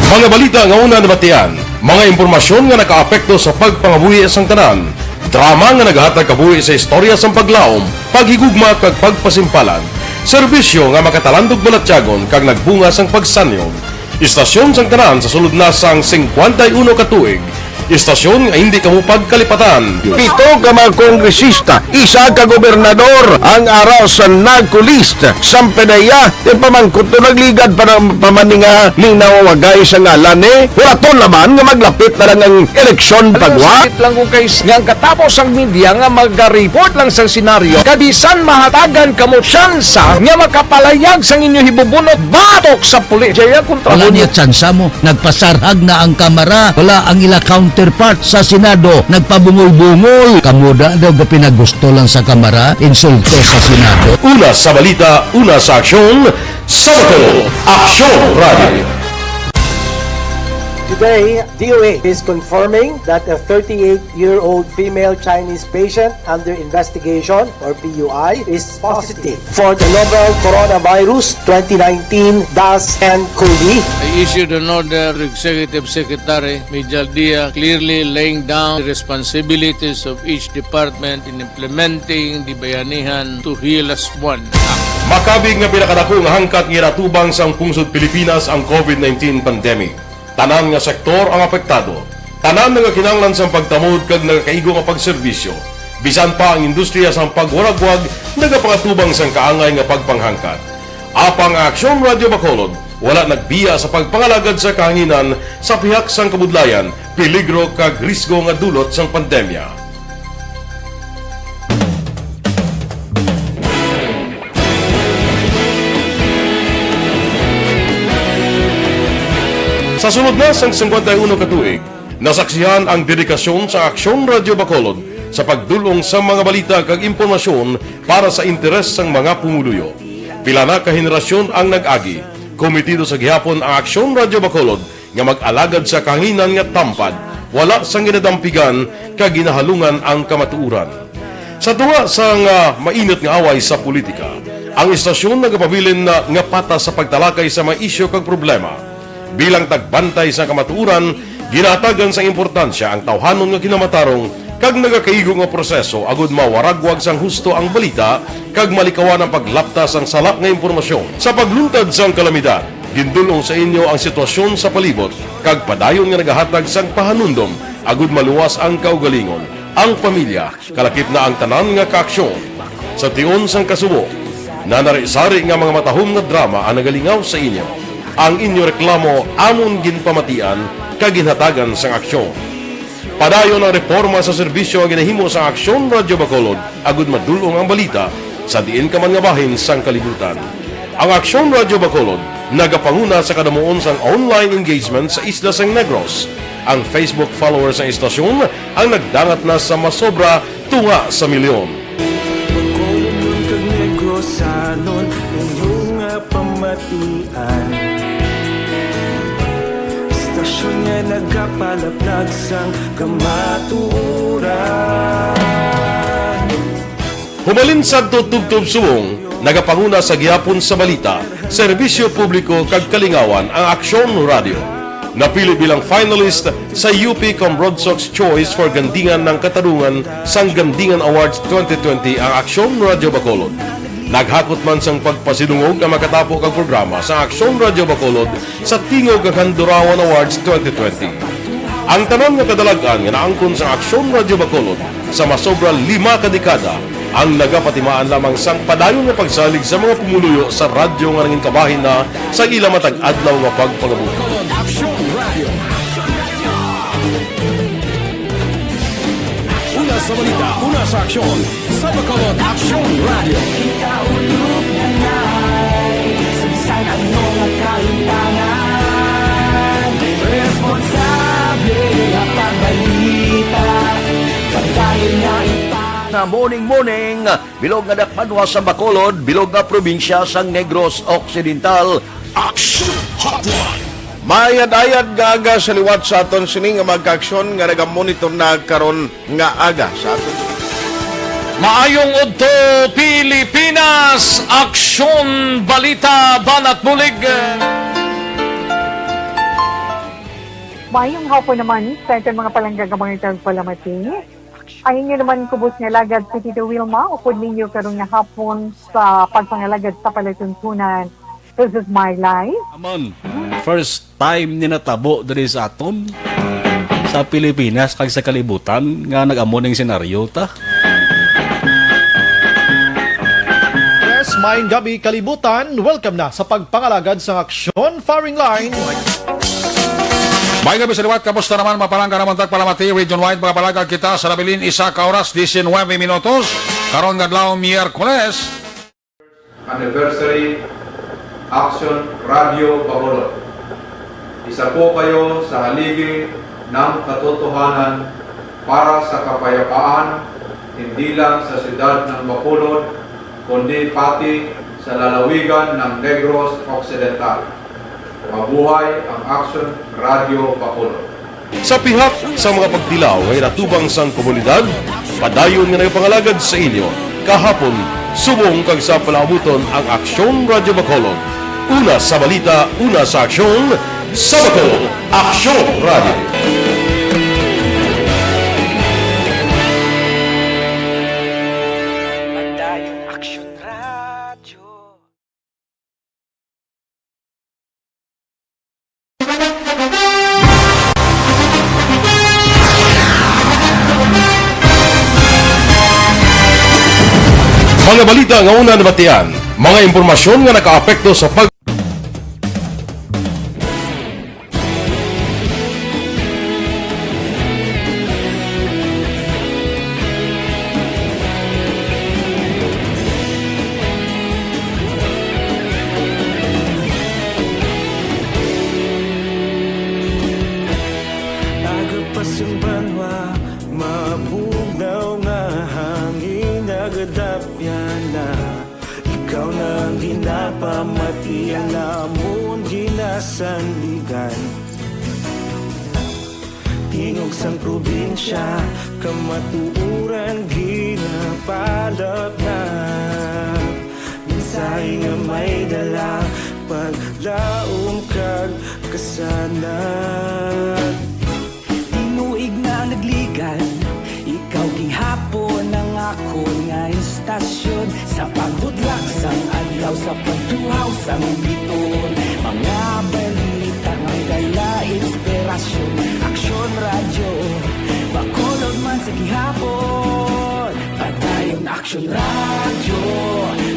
Mga balita nga una nabatian, mga impormasyon nga nakaapekto sa pagpangabuhi sang tanan, drama nga naghatag kabuhi sa istorya sang paglaom, paghigugma kag pagpasimpalan, serbisyo nga makatalandog balatyagon kag nagbunga sang pagsanyog, istasyon sang tanan sa sulod na sang 51 ka tuig, istasyon nga hindi kamo pagkalipatan. 7 ka mga kongresista, 1 ka gobernador ang araw sa nagkulist sa Pedaya yung pamangkot to nagligad para pamaninga ning nawagay sa ngalan wala laman nga maglapit na lang ang eleksyon pagwa. Lang ko guys nga katapos ang media nga mag-report lang sa senaryo kabisan mahatagan kamo tsansa nga makapalayag sang inyo hibubunot batok sa pulis. Jaya kontra wala niya tsansa mo, nagpasarhag na ang kamera, wala ang ila counterpart sa Senado, nagpabungol-bungol. Kamuda daw ga pinagusto lang sa kamera, insulto sa Senado. Una sa balita, una sa aksyon, Sabado, Aksyon Radio. Today, DOA is confirming that a 38-year-old female Chinese patient under investigation, or PUI, is positive for the novel coronavirus 2019-10-CoV. I issued an order to Executive Secretary Mijal Dia clearly laying down the responsibilities of each department in implementing the Bayanihan to Heal as One Act. Makabig nga pinakadako nga hangkat nga natubang sang pungsod Pilipinas ang COVID-19 pandemic. Tanan nga sektor ang apektado. Tanan nga kinahanglan sang pagtamod kag nagakaigo nga pagserbisyo. Bisan pa ang industriya sang pagwaragwag nagapangatubang sang kaangay nga pagpanghangkat. Apang Aksyon Radio Bacolod wala nagbiya sa pagpangalagad sa kahanginan sa pihak sang kabudlayan, peligro kag risgo nga dulot sang pandemya. Sa sunod na sang 51 katuig, nasaksihan ang dedikasyon sa Aksyon Radio Bacolod sa pagdulong sa mga balita kag impormasyon para sa interes sang mga pumuluyo. Pila na ka henerasyon ang nag-agi, komitido sa gihapon ang Aksyon Radio Bacolod nga mag-alagad sa kahanginan nga tampad, wala sang ginadampigan kag ginahalungan ang kamatuuran. Sa tuwa sang mainit nga away sa politika, ang istasyon nagapabilin na nga patas sa pagtalakay sa mga isyu kag problema. Bilang tagbantay sa kamatuuran, ginatagan sa importansya ang tawhanon nga kinamatarong kag nagakaigo nga proseso agud mawaragwag sang husto ang balita kag malikawan ang paglaptas ang salak nga impormasyon. Sa pagluntad sang kalamidad, gindulong sa inyo ang sitwasyon sa palibot kag padayon nga nagahatag sang pahanundom agud maluwas ang kaugalingon, ang pamilya, kalakip na ang tanan nga kaaksyon. Sa tion sang kasubo, nanari-sari nga mga matahom nga drama ang nagalingaw sa inyo. Ang inyo reklamo amon ginpamatian kag ginhatagan sang aksyon. Padayon ang reforma sa serbisyo nga ginahimo sa Aksyon Radio Bacolod agud madulong ang balita sa diin ka man nga bahin sang kalibutan. Ang Aksyon Radio Bacolod nagapanguna sa kadamuon sang online engagement sa Isla San Negros. Ang Facebook followers ng istasyon ang nagdangat na sa masobra tunga sa milyon. Bacolod kag Negros anon inyong pamatian. Istasyon nga nagapalaplag sang kamaturan. Humalin sa tutubtub suwong, nagapanguna sa gihapon sa balita, serbisyo publiko kag kalingawan ang Aksyon Radio. napili bilang finalist sa UP Com Sox Choice for Gandingan ng Katarungan sang Gandingan Awards 2020 ang Aksyon Radyo Bacolod. Naghakot man sang pagpasidungog ang makatapo kang programa sa Aksyon Radyo Bacolod sa Tingog kag Handurawan Awards 2020. Ang tanon nga kadalagan nga naangkon sa Aksyon Radyo Bacolod sa masobra 5 kadekada ang nagapatimaan lamang sang padayon nga pagsalig sa mga pumuluyo sa radyo nga nangin kabahin na sa ila matag adlaw nga pagpangabuhi. Una sa balita, una sa aksyon, sa Bacolod Aksyon Radio. Ikaulog na na'y sabisan ang mga kalintangan. Responsable ang pagbalita, pagkain na na morning, bilog nga dakpanwa sa Bacolod, bilog nga probinsya sang Negros Occidental. Action Hotline! Mayad-ayad nga aga sa liwat sa aton sini nga magka-aksyon nga nagamonitor na karon nga aga sa aton. Maayong udto Pilipinas, Aksyon Balita Banat Bulig. Mayong hapon naman sa itong mga palanggagamang itang palamati. Ayun nyo naman kubos nga lagad sa Tito Wilma, upod ninyo karong nga hapon sa pagpangalagad sa palatuntunan. This is my life. Amon, first time ni natabo diri sa aton sa Pilipinas kag sa kalibutan nga nag-amo ning senaryo ta. Yes, maayong gabi kalibutan. Welcome na sa pagpangalagad sa Aksyon Firing Line. May gabi sa liwat, kamusta naman mapalangga naman tagpalamati, region-wide mga palagag kita sa Labilin, isa ka oras, 19 minutos, karon nga adlaw Miyerkules. Anniversary Aksyon Radio Bacolod. Isa po kayo sa haligi ng katotohanan para sa kapayapaan, hindi lang sa siyudad ng Bacolod, kundi pati sa lalawigan ng Negros Occidental. Mabuhay ang Aksyon Radio Bacolod. Sa pihak sa mga pagdilaw ay natubang sang komunidad, padayon nga nagpangalagad sa inyo. Kahapon, subong kag sa palabuton ang Aksyon Radio Bacolod. Una sa balita, una sa aksyon, sa Bacolod, Aksyon Radio. Mga balita nga una nabatian, mga impormasyon nga nakaapekto sa pag Agapasang banwa, mabugnaw nga hangin nagadapyan na. Ikaw nang ginapamatian namon ginasandigan. Tingog sang probinsya, kamatuuran ginapalap na. Minsay nga may dala, paglaom kag kasanan. Tinuig na nagligan, ikaw gihapon ang ako nga istasyon. Sa pagbudlak sang adlaw, sa pagtuhaw sang biton. Mga balita ng dala inspirasyon. Aksyon Radio, Bacolod man sa gihapon. Padayon Aksyon Radio,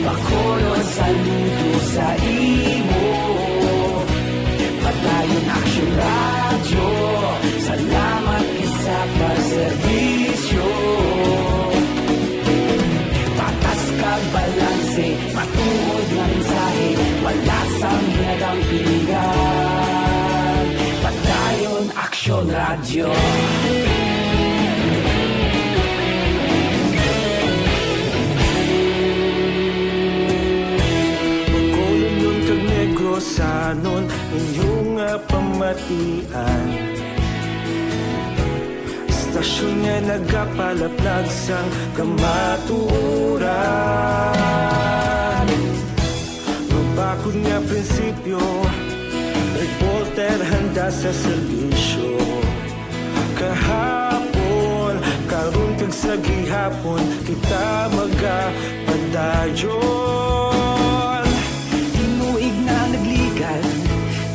Bacolod saludo sa imo. Padayon Aksyon Radio, salamat sa pagserbisyo. Patas kag balanse, matuod ng mensahe, wala sang hinadang pilihan. Padayon Aksyon Radio. Bacolod nun kag Negros sanon, inyong pamatian. Istasyon nga nagapalaplag sang kamatuuran. Mabakod nga prinsipyo, reporter handa sa serbisyo. Kahapon, karon kag sa gihapon, kita magapadayon. Tinuig na nagligan,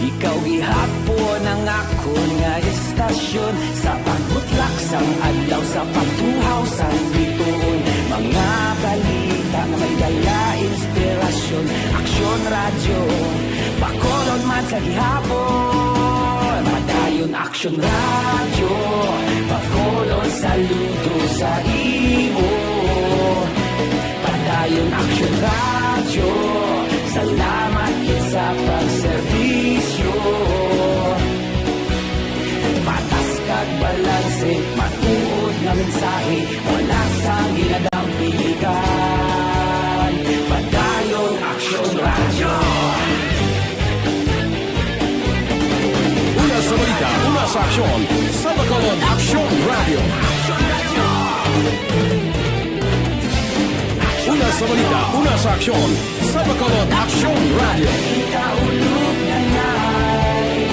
ikaw gihapon ang akon nga estasyon. Sa pagbutlak sang adlaw, sa pagtuhaw sang bituon, mga balita nga may dala inspirasyon. Aksyon radyo, Bacolod man sa gihapon. Padayon Aksyon radyo, Bacolod saludo sa imo. Padayon Aksyon radyo, salamat kit sa pagserbisyo. Patas kag balanse, matuod nga mensahe, wala sang ginadampigan. Padayon Aksyon radyo. Una sa balita, una sa aksyon, sa Bacolod Aksyon Radio. Una sa balita, una sa aksyon, sa Bacolod Aksyon Radio. Ikaulog na na'y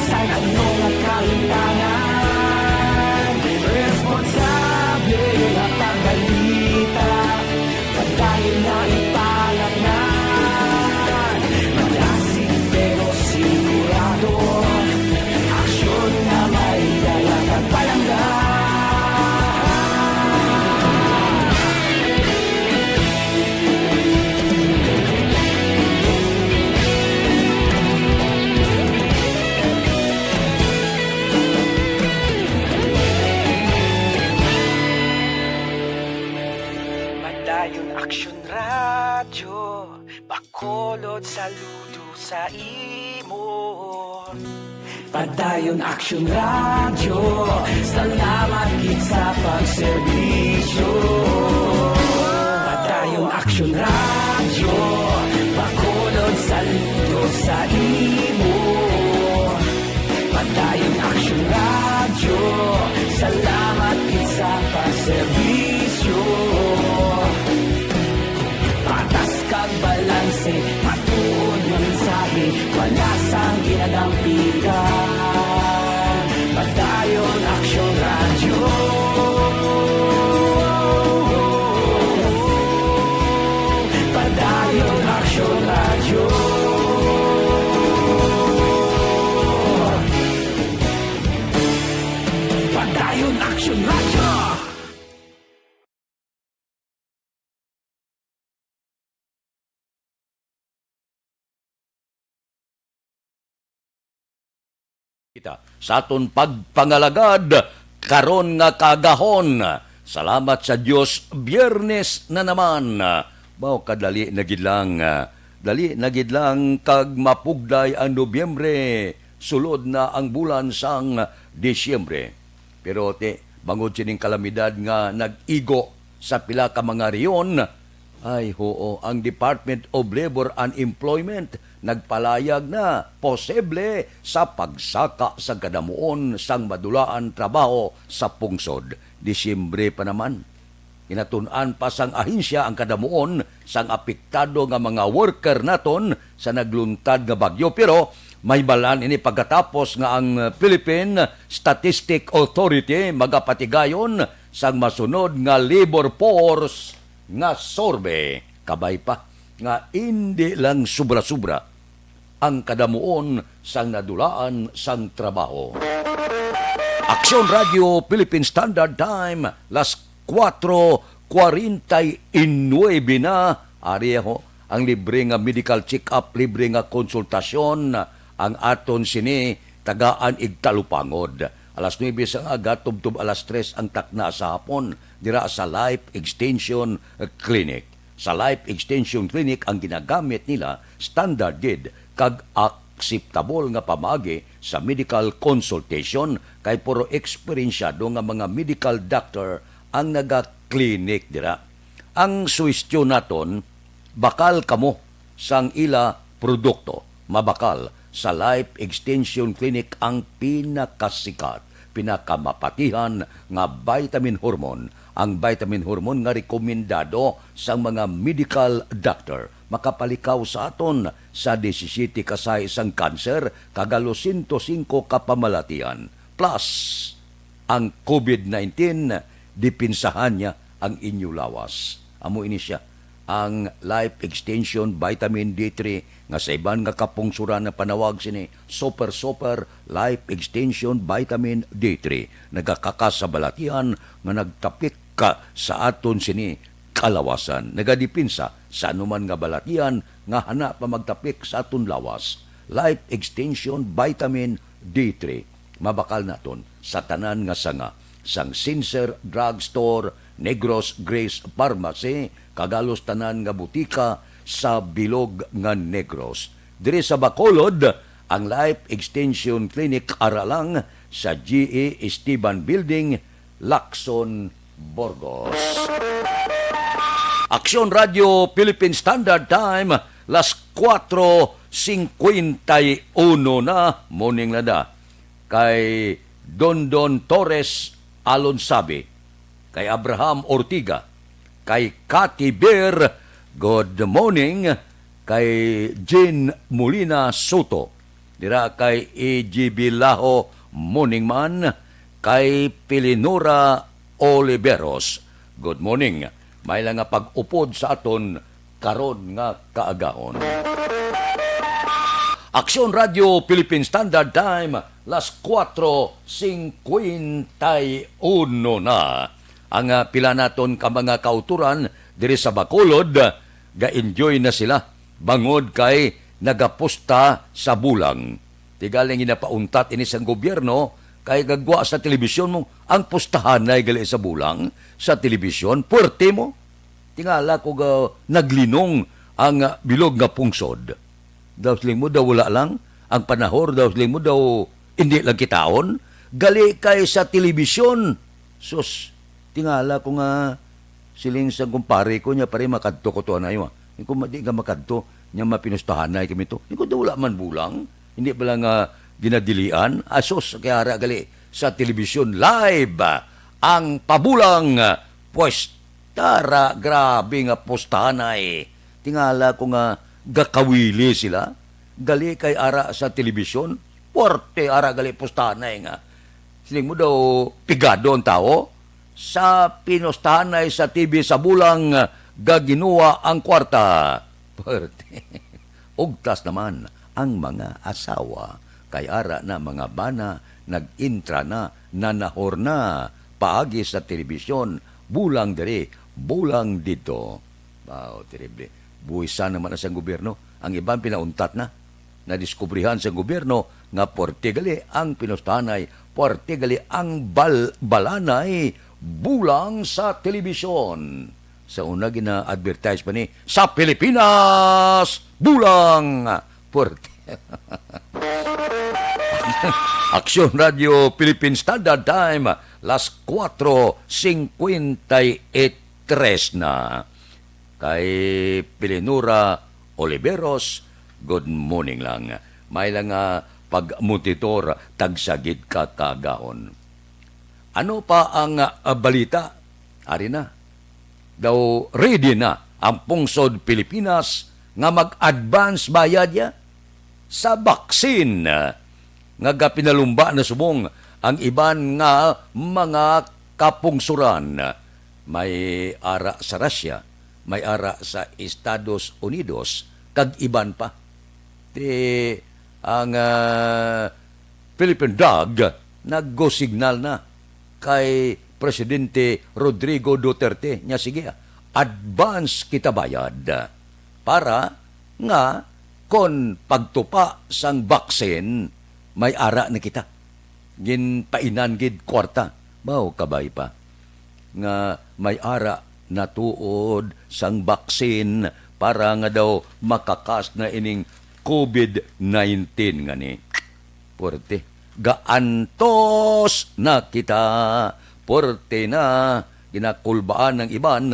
Saan ano nga kahintangan, responsable at ang balita, pagdahin na ipalagnan. Malasig pero sigurado, aksyon na may dalang at palanggan. Padayon Aksyon radyo, Bacolod saludo sa imo. Padayon Aksyon radyo, salamat kit sa pagserbisyo. Padayon Aksyon radyo, Bacolod saludo sa imo. Padayon Aksyon radyo, salamat kit sa pagserbisyo. Patas kag balanse, matuod ng mensahe, wala sang ginadampigan. Padayon Aksyon radyo. Padayon Aksyon radyo. Padayon Aksyon radyo. Sa aton pagpangalagad karon nga kagahon. Salamat sa Dios, Biyernes na naman. Mao kadali na gid lang. Dali na gid lang kag mapugday ang Nobyembre. Sulod na ang bulan sang Disyembre. Pero bangod sining kalamidad nga nag-igo sa pila ka mga reyon, ay hoo, ang Department of Labor and Employment nagpalayag na posible sa pagsaka sa kadamuon sang madulaan trabaho sa pungsod. Disyembre pa naman. Inatun-an pa sang ahensya ang kadamuon sang apektado nga mga worker naton sa nagluntad nga bagyo. Pero may balan ini pagkatapos nga ang Philippine Statistic Authority magapatigayon sang masunod nga labor force nga survey. Kabay pa nga hindi lang sobra-sobra ang kadamuon sang nadulaan sang trabaho. Aksyon Radio Philippine Standard Time, las 4:49 na. Ariho ang libre nga medical check-up, libre nga konsultasyon ang aton sini tagaan igtalupangod. Alas 9 sa aga, tubtub alas 3 ang takna sa hapon dira sa Life Extension Clinic. Sa Life Extension Clinic ang ginagamit nila standard gid kag akseptable nga pamaagi sa medical consultation kay puro eksperyensyado nga mga medical doctor ang naga-clinic dira. Ang suwestyon naton, bakal kamo sang ila produkto, mabakal sa Life Extension Clinic ang pinakasikat, pinakamapatihan nga vitamin hormone ang vitamin hormone nga rekomendado sa mga medical doctor. Makapalikaw sa aton sa 17 kasay isang kanser kagalo 105 kapamalatian. Plus, ang COVID-19, dipinsahan niya ang inyo lawas. Amo ini siya, ang Life Extension Vitamin D3 nga sa iban nga kapungsuran na panawag sini Super Life Extension Vitamin D3. Nagakakas sa balatian nga nagtapik ka sa aton sini kalawasan. Nagadipinsa sa anuman nga balatian nga hana pa magtapik sa aton lawas. Life Extension Vitamin D3. Mabakal naton sa tanan nga sanga sang Sincer Drugstore, Negros Grace Pharmacy, kagalos tanan nga butika sa bilog nga Negros. Diri sa Bacolod, ang Life Extension Clinic aralang sa GE Esteban Building, Lacson, Burgos. Aksyon Radio Philippine Standard Time, las 4:51 na, morning na da. Kay Dondon Torres Alonsabe, kay Abraham Ortiga, kay Cathy Bear, good morning, kay Jean Molina Soto, dira kay E.G.B. Laho, morning man, kay Pilinora Oliveros, good morning. May lang nga pag-upod sa aton karon nga kaagahon. Aksyon Radio Philippine Standard Time, las 4:51 na. Ang pila naton ka mga kauturan diri sa Bacolod, ga-enjoy na sila bangod kay nagapusta sa bulang. Tigaling ginapauntat ini sa gobyerno kay gagwa sa telebisyon mo ang pustahan na gali sa bulang sa telebisyon. Puerte mo. Tingala ko naglinong ang bilog nga pungsod. Daw siling mo daw wala lang. Ang panahor daw siling mo daw hindi lang kitaon. Gali kay sa telebisyon. Sus, tingala ko nga siling sa kumpare ko niya pare makadto ko to na yun. Kung di ka makadto, niya mapinustahan na kami to. Hindi ko daw wala man bulang. Hindi ba lang ginadilian? Asos, kaya ara gali sa telebisyon live ang pabulang pues tara grabe nga postahan ay. Tingala ko nga gakawili sila. Gali kay ara sa telebisyon. Porte ara gali postahan ay nga. Siling mo daw pigado ang tao. Sa pinustahan ay sa TV sa bulang gaginuwa ang kwarta. Porte. Ugtas naman ang mga asawa. Kay ara na mga bana nag-intra na, nanahor na, paagi sa telebisyon, bulang diri, bulang dito. Wow, terrible. Buwisan naman na sa gobyerno. Ang ibang pinauntat na. Nadiskubrihan sa gobyerno nga portigali ang pinustanay, portigali ang balanay, bulang sa telebisyon. Sa una gina-advertise pa ni, sa Pilipinas, bulang! Porte. Aksyon Radio Philippine Standard Time, las 4:53 na. Kay Pilinura Oliveros, good morning lang. May lang pag-monitor, tagsagid ka kagahon. Ano pa ang balita? Ari na. Daw ready na ang Pungsod Pilipinas nga mag-advance bayad ya sa baksin. Nga pinalumba na subong ang iban nga mga kapungsuran. May ara sa Russia, may ara sa Estados Unidos, kag iban pa. Ang Philippine Dog nag-go-signal na kay Presidente Rodrigo Duterte. Nya sige, advance kita bayad para nga kon pagtupa sang baksin may ara na kita. Ginpainan gid kwarta. Bao kabay pa. Nga may ara na tuod sang baksin para nga daw makakas na ining COVID-19 nga ni. Porte. Gaantos na kita. Porte na. Ginakulbaan ng iban.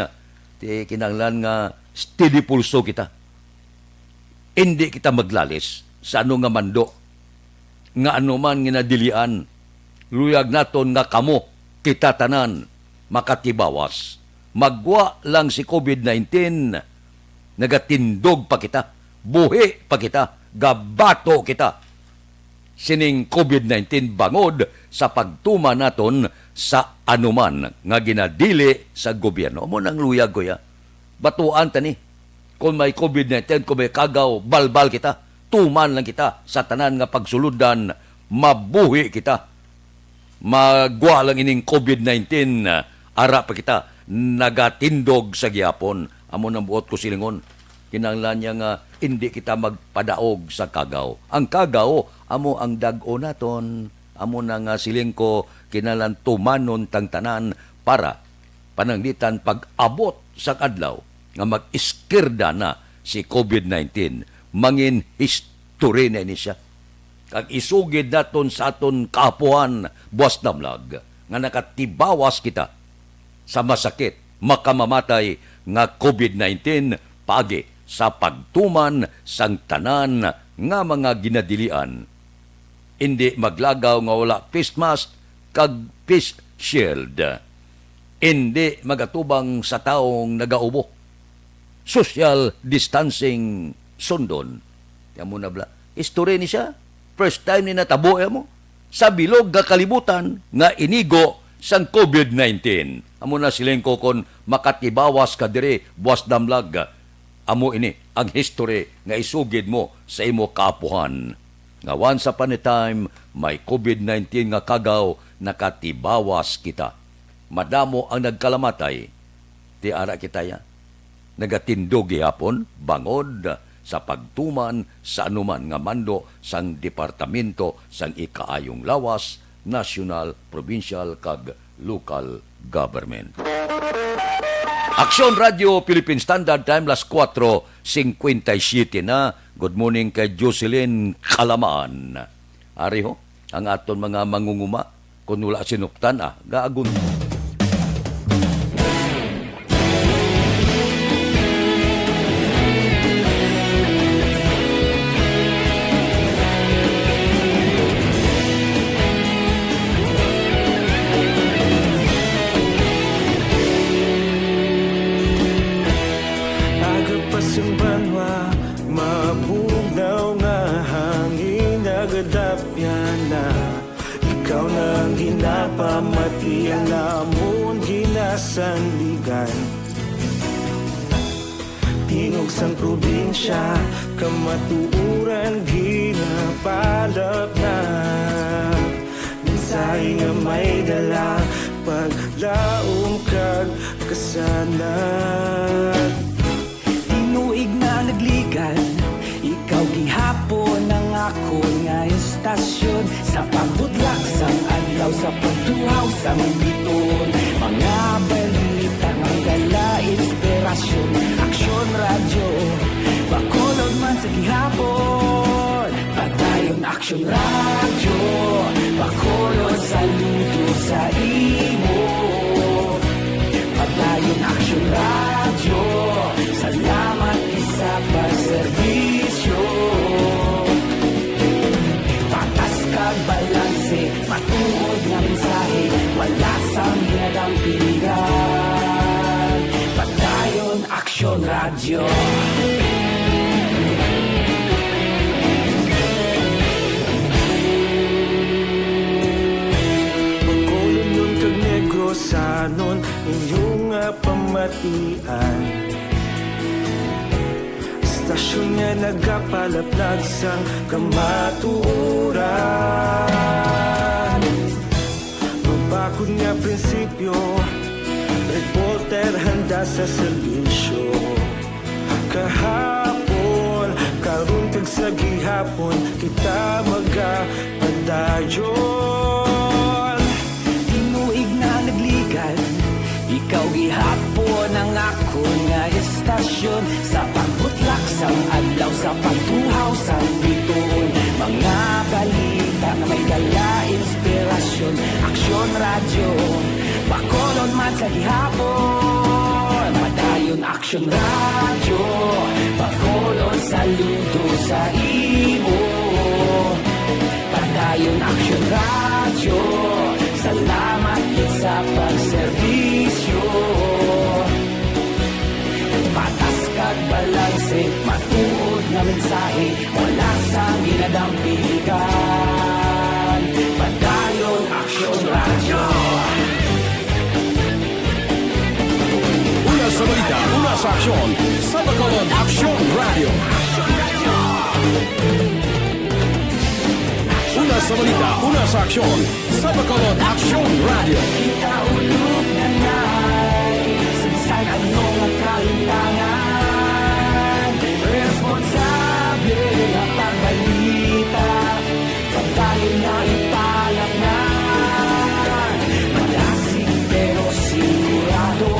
Ti kinanglan nga steady pulso kita. Hindi kita maglalis sa ano nga mando. Nga ano man ginadilian. Luyag naton nga kamo kita tanan. makatibawas. Magwa lang si COVID-19, nagatindog pa kita, buhi pa kita, gabato kita. Sining COVID-19 bangod sa pagtuma naton sa anuman nga ginadili sa gobyerno. Mo nang luyag ko ya. Batuan tani. Kung may COVID-19, kung may kagaw, balbal kita. Tuman lang kita sa tanan nga pagsuludan, mabuhi kita. Magwa lang ining COVID-19, ara pa kita, nagatindog sa gihapon. Amo nang buot ko silingon. Kinanglan niya nga hindi kita magpadaog sa kagaw. Ang kagaw, amo ang dag-o naton. Amo na nga siling ko kinalan tumanon tang tanan para pananglitan pag-abot sa kadlaw nga mag-iskirda na si COVID-19. Mangin history na ini siya. Kag isugid naton sa aton kaapuhan, buwas damlag, nga nakatibawas kita sa masakit, makamamatay nga COVID-19 paagi sa pagtuman sang tanan nga mga ginadilian. Hindi maglagaw nga wala face mask kag face shield. Hindi magatubang sa taong nagaubo. Social distancing sundon. Yan mo na bla. History ni siya. First time ni natabo mo. Sa bilog nga kalibutan nga inigo sang COVID-19. Amo na siling ko kon makatibawas ka dire buwas damlag. Amo ini ang history nga isugid mo sa imo kaapuhan. Nga once upon a time, may COVID-19 nga kagaw, nakatibawas kita. Madamo ang nagkalamatay. Ti ara kita ya. Nagatindog gihapon, bangod sa pagtuman sa anuman nga mando sang departamento sang ikaayong lawas, national, provincial, kag local government. Aksyon Radio Philippine Standard Time, las 4:57 na. Good morning kay Jocelyn Kalamaan. Ari ho, ang aton mga mangunguma, kung wala sinuptan, gaagun. Ikaw nang ginapamati ang amon ginasandigan. Tingog sang probinsya, kamatuuran ginapalap na. Minsay nga may dala, paglaom kag kasanat. Tinuig na nagligan, ikaw gihapon ang ako nga estasyon. Sa pagbutlak sang adlaw, sa pagtuhaw sang biton. Mga balita, mga inspirasyon. Aksyon radyo, bakolod man sa gihapon. Patayon aksyon radyo, bakolod sa luto sa imo. Patayon aksyon radyo, salamat isa pa serbisyo. Patas kag balanse, matuod nga mensahe, wala sang ginadampingan. Patayon aksyon radyo. Pagkulong nun kag negrosanon, inyong pamatian. Stasyon nga nagapalaplag sang kamatuuran. Mabakod nga prinsipyo, reporter handa sa serbisyo. Kahapon, karon kag sa gihapon, kita magapadayon. Tinuig na nagligan, ikaw gihapon ang ako nga estasyon. Sa pagbutlak sang adlaw, sa pagtuhaw sang biton. Mga balita na may dala inspirasyon. Aksyon radyo, bakolon man sa gihapon. Padayon aksyon radyo, bakolon saludo sa imo. Padayon aksyon radyo, salamat sa pagservisyo. Matuod na mensahe, wala sa ginadampigan. Padayon Aksyon Radyo. Una sa balita, una sa aksyon, sa Bacolod Aksyon Radio. Una sa balita, una sa aksyon, sa Bacolod Aksyon Radio. Kita ulog na na'y sinsan anong ang kahintangan. Responsable ang pagbalita, pagkain na italak na. Malasig pero sigurado,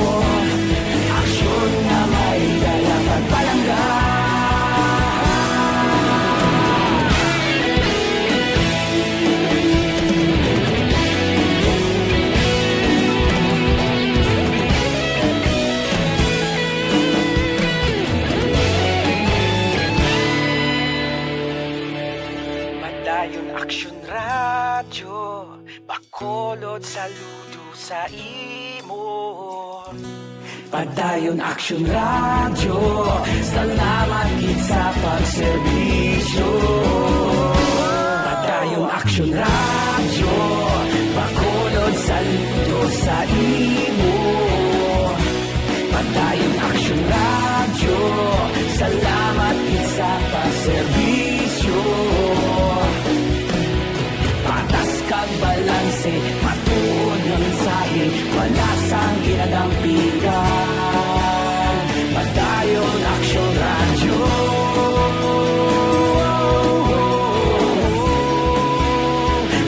aksyon na may dalang pagpalangga. Padayon Aksyon Radyo, Bacolod saludo sa imo. Padayon Aksyon Radyo, salamat gid sa pagserbisyo. Padayon Aksyon Radyo, Bacolod saludo sa imo. Padayon Aksyon Radyo, salamat gid sa pagserbisyo. Patas kag balanse, matuod ng mensahe, wala sang ginadampigan. Padayon Aksyon Radyo.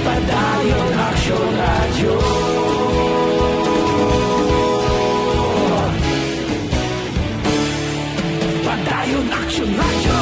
Padayon Aksyon Radyo. Padayon Aksyon Radyo.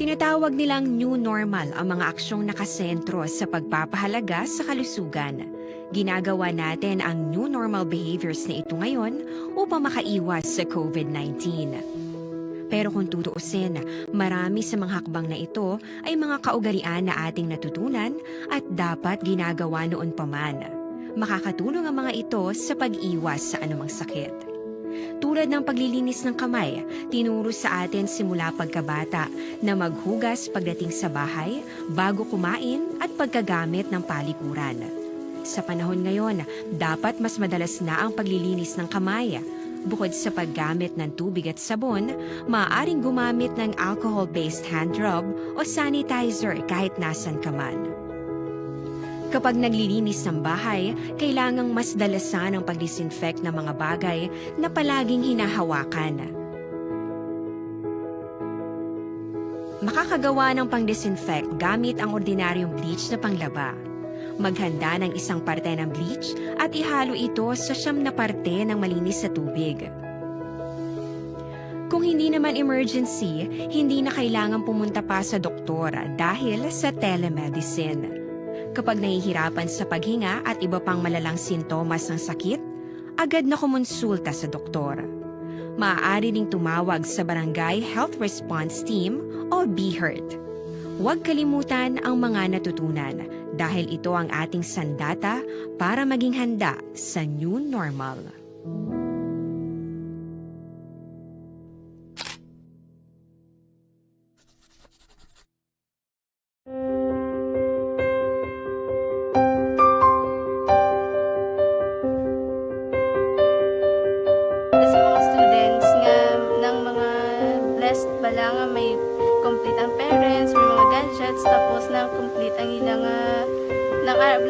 Tinatawag nilang new normal ang mga aksyong nakasentro sa pagpapahalaga sa kalusugan. Ginagawa natin ang new normal behaviors na ito ngayon upang makaiwas sa COVID-19. Pero kung tutuusin, marami sa mga hakbang na ito ay mga kaugalian na ating natutunan at dapat ginagawa noon pa man. Makakatulong ang mga ito sa pag-iwas sa anumang sakit. Tulad ng paglilinis ng kamay, tinuro sa atin simula pagkabata na maghugas pagdating sa bahay, bago kumain at pagkagamit ng palikuran. Sa panahon ngayon, dapat mas madalas na ang paglilinis ng kamay. Bukod sa paggamit ng tubig at sabon, maaaring gumamit ng alcohol-based hand rub o sanitizer kahit nasan ka man. Kapag naglilinis ng bahay, kailangang mas dalasan ang pag-disinfect ng mga bagay na palaging hinahawakan. Makakagawa ng pang-disinfect gamit ang ordinaryong bleach na panglaba. Maghanda ng isang parte ng bleach at ihalo ito sa 9 na parte ng malinis na tubig. Kung hindi naman emergency, hindi na kailangan pumunta pa sa doktor dahil sa telemedicine. Kapag nahihirapan sa paghinga at iba pang malalang sintomas ng sakit, agad na kumonsulta sa doktor. Maaari ding tumawag sa Barangay Health Response Team o BHERT. Huwag kalimutan ang mga natutunan dahil ito ang ating sandata para maging handa sa new normal. Sa mga students nga ng mga blessed bala nga may complete ang parents, may mga gadgets, tapos na complete ang ilang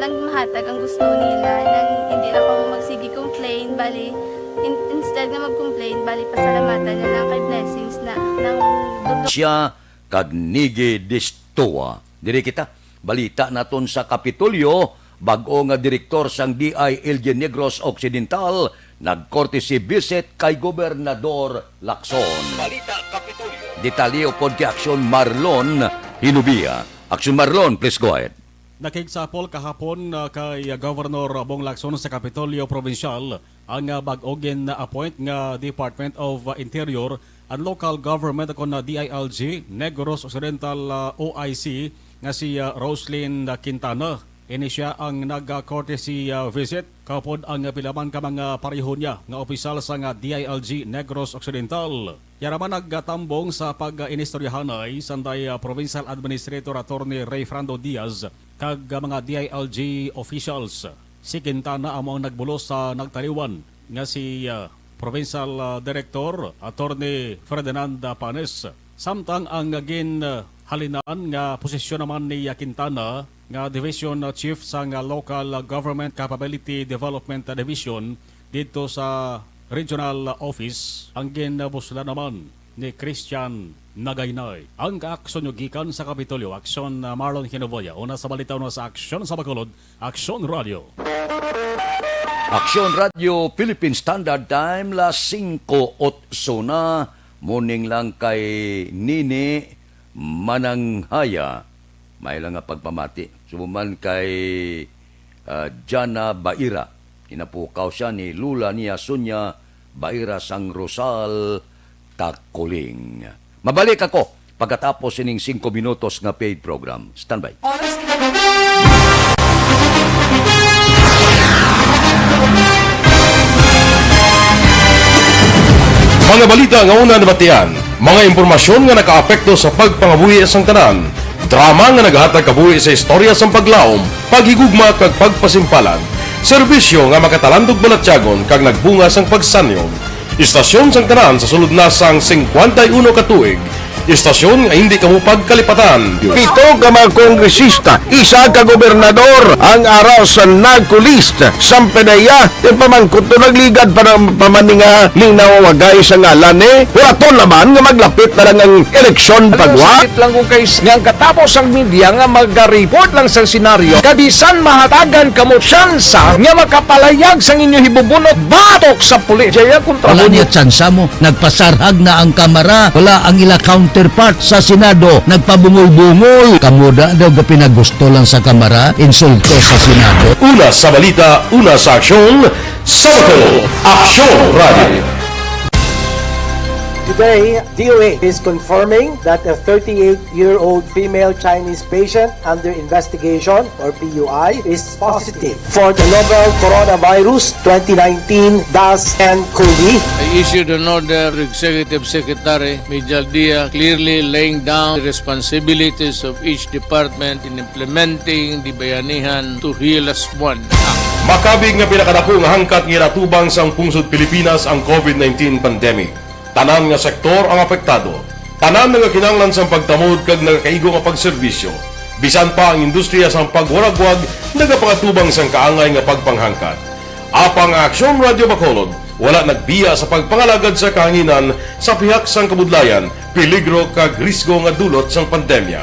lang mahatag ang gusto nila nang hindi na ako magsigi complain, bali instead nga mag-complain, bali pasalamatan na lang kay blessings na ng Siya kadnigi distoa. Diri kita balita naton sa Kapitolyo, bag-o nga direktor sang DILG Negros Occidental nagcourtesy visit kay Gobernador Lacson. Balita Kapitolyo. Detalye upod kay Aksyon Marlon Hinubia. Aksyon Marlon, please go ahead. Nakigsapol kahapon kay Governor Bong Lacson sa Kapitolyo Provincial ang bag-ogin na appoint nga Department of Interior and Local Government kon na DILG Negros Occidental OIC nga si Roslyn Quintana. Ini siya ang nag-courtesy visit kapod ang pilaman ka mga pareho niya nga opisyal sa nga DILG Negros Occidental. Yaraman nagtambong sa pag-inistoryahanay sanday Provincial Administrator Attorney Ray Frando Diaz kag mga DILG officials. Si Quintana among nagbulos sa nagtaliwan nga si Provincial Director Attorney Ferdinand Panes. Samtang ang halinaan nga posisyon naman ni Quintana nga Division Chief sa nga Local Government Capability Development Division dito sa Regional Office, ang ginabusla naman ni Christian Nagaynay. Ang kaaksyon yung gikan sa Kapitolyo, Aksyon Marlon Hinovoya. Una sa balita na sa Aksyon sa Bacolod, Aksyon Radio. Aksyon Radio Philippine Standard Time, las 5:08 na. Morning lang kay Nini Mananghaya. May lang nga pagpamati. Sumuman kay Jana Baira. Kinapukaw siya ni Lula niya Sunya Baira Sang Rosal Takuling. Mabalik ako pagkatapos ining 5 minutos nga paid program. Standby. Mga balita nga una nabatian, mga impormasyon nga nakaapekto sa pagpangabuhi sang tanan, drama nga naghatag kabuhi sa istorya sang paglaom, paghigugma kag pagpasimpalan, serbisyo nga makatalandog balatyagon kag nagbunga sang pagsanyog, istasyon sang tanan sa sulod na sang 51 ka tuig, istasyon nga hindi kamo pagkalipatan. 7 ka mga kongresista, 1 ka gobernador ang araw sa nagkulist sa PNEA yung pamangkot to nagligad para pamaninga ning nawawagay sa ngalan wala naman nga maglapit na lang ang eleksyon pagwa. Sakit lang kung kayo nga katapos ang media nga mag-report lang sa senaryo kabisan mahatagan kamo tsansa nga makapalayag sa inyo hibubunot batok sa pulis. Jaya kontra Wala niya tsansa mo, nagpasarhag na ang kamera, wala ang ila counterpart sa Senado, nagpabungol-bungol. Kamuda daw ga pinagusto lang sa kamera, insulto sa Senado. Una sa balita, una sa aksyon, sa Bacolod, Aksyon Radio. Today, DOA is confirming that a 38-year-old female Chinese patient under investigation, or PUI, is positive for the novel coronavirus 2019 DAS-CoV. I issued an order to Executive Secretary Major Dia clearly laying down the responsibilities of each department in implementing the Bayanihan to Heal as One Act. Makabig nga pinakadako nga hangkat nga natubang sang pungsod Pilipinas ang COVID-19 pandemic. Tanan nga sektor ang apektado. Tanan nga kinanglan sang pagtamod kag nagakaigo nga pagserbisyo. Bisan pa ang industriya sang pagwaragwag nagapangatubang sang kaangay nga pagpanghangkat. Apang Aksyon Radio Bacolod, wala nagbiya sa pagpangalagad sa kahanginan sa pihak sang kabudlayan, peligro kag risgo nga dulot sang pandemya.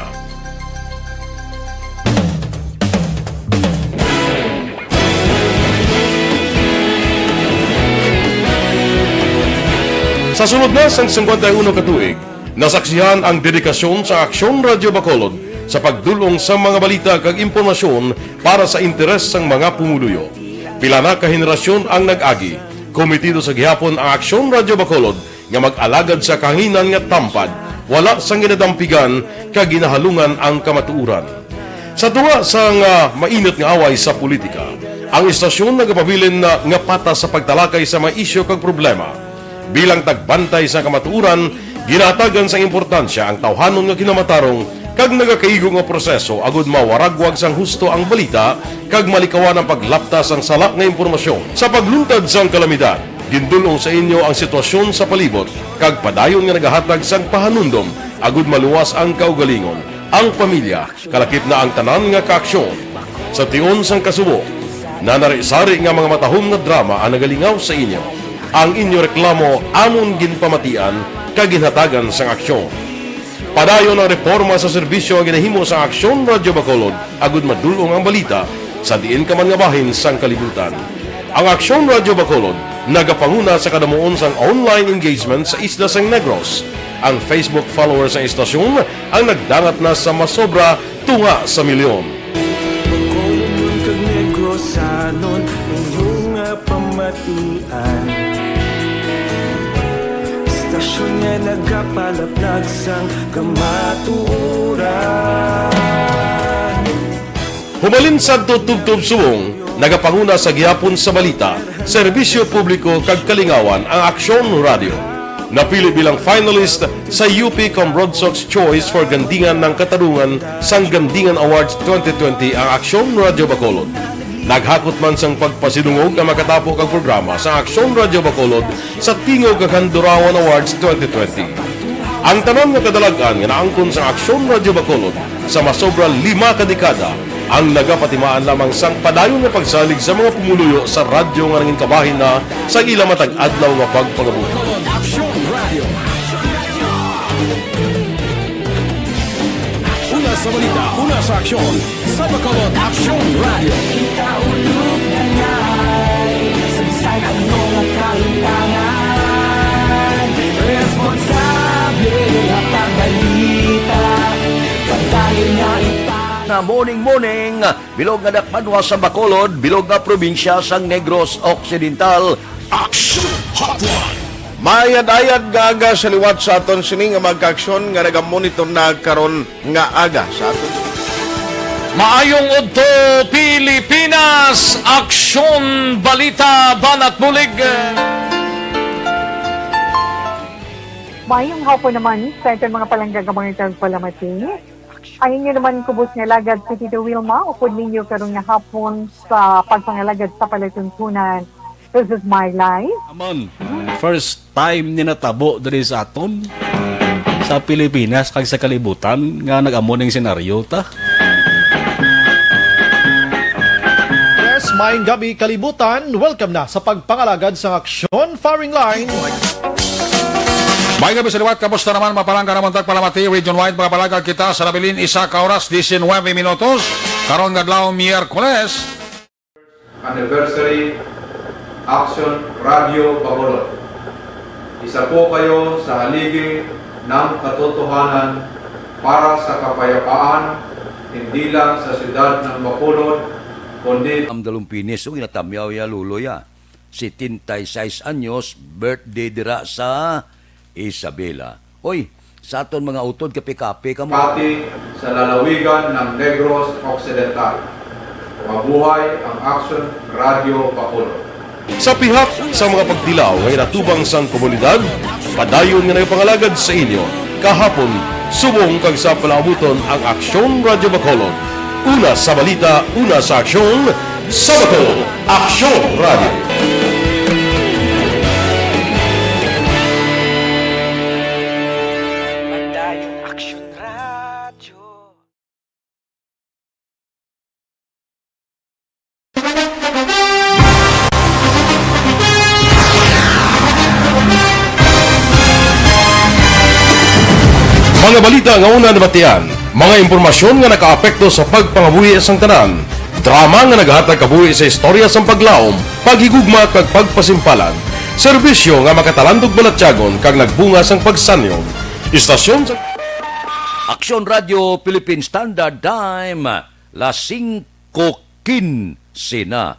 Sa sunod na sang 51 katuig, nasaksihan ang dedikasyon sa Aksyon Radio Bacolod sa pagdulong sa mga balita kag impormasyon para sa interes sang mga pumuluyo. Pila na ka henerasyon ang nag-agi, komitido sa gihapon ang Aksyon Radio Bacolod nga mag-alagad sa kahanginan nga tampad, wala sang ginadampigan kag ginahalungan ang kamatuuran. Sa duwa sang mainit nga away sa politika, ang istasyon nagapabilin na nga patas sa pagtalakay sa mga isyu kag problema. Bilang tagbantay sa kamatuuran, ginatagan sa importansya ang tawhanon nga kinamatarong kag nagakaigo nga proseso agud mawaragwag sang husto ang balita kag malikawan ang paglaptas sang sala nga impormasyon. Sa pagluntad sang kalamidad, gindulong sa inyo ang sitwasyon sa palibot kag padayon nga nagahatag sang pahanundom agud maluwas ang kaugalingon, ang pamilya, kalakip na ang tanan nga kaaksyon. Sa tion sang kasubo, nanari-sari nga mga matahom nga drama ang nagalingaw sa inyo. Ang inyo reklamo amon ginpamatian kag ginhatagan sang aksyon. Padayon ang reforma sa serbisyo ang ginahimo sa Aksyon Radio Bacolod agud madulong ang balita sa diin ka man nga bahin sang kalibutan. Ang Aksyon Radio Bacolod nagapanguna sa kadamuon sang online engagement sa isla sang Negros. Ang Facebook followers sa istasyon ang nagdangat na sa masobra tunga sa milyon. Bacolod kag Negros anon inyong pamatian. Stasyon nga nagapalaplag sang kamatuuran. Humalin sa tutubtub suwong, nagapanguna sa gihapon sa balita, serbisyo publiko kag kalingawan ang Aksyon Radio. Napili bilang finalist sa UP Comrodsox Choice for Gandingan ng Katarungan sang Gandingan Awards 2020 ang Aksyon Radio Bacolod. Naghakot man sang pagpasidungog na makatapo kang programa sa Aksyon Radio Bacolod sa Tingog kag Handurawan Awards 2020. Ang tanon nga kadalagan nga naangkon sa Aksyon Radio Bacolod sa masobra 5 ka dekada ang nagapatimaan lamang sang padayon nga pagsalig sa mga pumuluyo sa radyo nga nangin kabahin na sa ila matag adlaw nga pagpangabuhi. Una sa balita, una sa aksyon, sa Bacolod Aksyon Radio. Kaulog na ngay, sagsay ang mga kailangan. Responsable na pagbalita, pagdayon na Na morning, bilog nga dakpanwa sa Bacolod, bilog nga probinsya sang Negros Occidental. Action Hotline! Mayad-ayad nga aga sa liwat sa aton sini nga magkaaksyon nga nagamonitor na karon nga aga sa aton. Maayong udto Pilipinas, Aksyon Balita Banat Bulig. Mayong hapon naman sa itong mga palanggagamang palamati. Ang inyo naman kubos nga lagad si Tito Wilma, upod ninyo karong nga hapon sa pagpangalagad sa palatuntunan. This is my life. Amon, first time ni natabo diri sa aton sa Pilipinas kag sa kalibutan nga nag-amo ning senaryo ta. Yes, maayong gabi kalibutan. Welcome na sa pagpangalagad sa Aksyon Firing Line. May gabi sa liwat, kamusta naman mapalangga naman tagpalamati, region-wide mga palagag kita sa Nabilin, isa ka oras, 19 minutos, karon gadlaw Miyerkules. Anniversary Action Radio Bacolod. Isa po kayo sa haligi ng katotohanan para sa kapayapaan, hindi lang sa siyudad ng Bacolod, kundi Ang Dalumpinis, o inatamyaw ya lulo ya. 76 anyos, birthday dira sa Isabela. Hoy, sa aton mga utod kape-kape ka mo. pati sa lalawigan ng Negros Occidental. Mabuhay ang Action Radio Bacolod. Sa pihak sa mga pagtilaw ngay natubang sang komunidad, padayon nga nagpangalagad sa inyo. Kahapon, subong kag sa palabuton ang Aksyon Radio Bacolod. Una sa balita, una sa aksyon, sa Bacolod, Aksyon Radio. Mga balita nga una nabatian, mga impormasyon nga nakaapekto sa pagpangabuhi sang tanan, drama nga naghatag kabuhi sa istorya sang paglaom, paghigugma kag pagpasimpalan, serbisyo nga makatalandog balatyagon kag nagbunga sang pagsanyog. Istasyon sa Aksyon Radio Philippine Standard Time, las 5:15 na.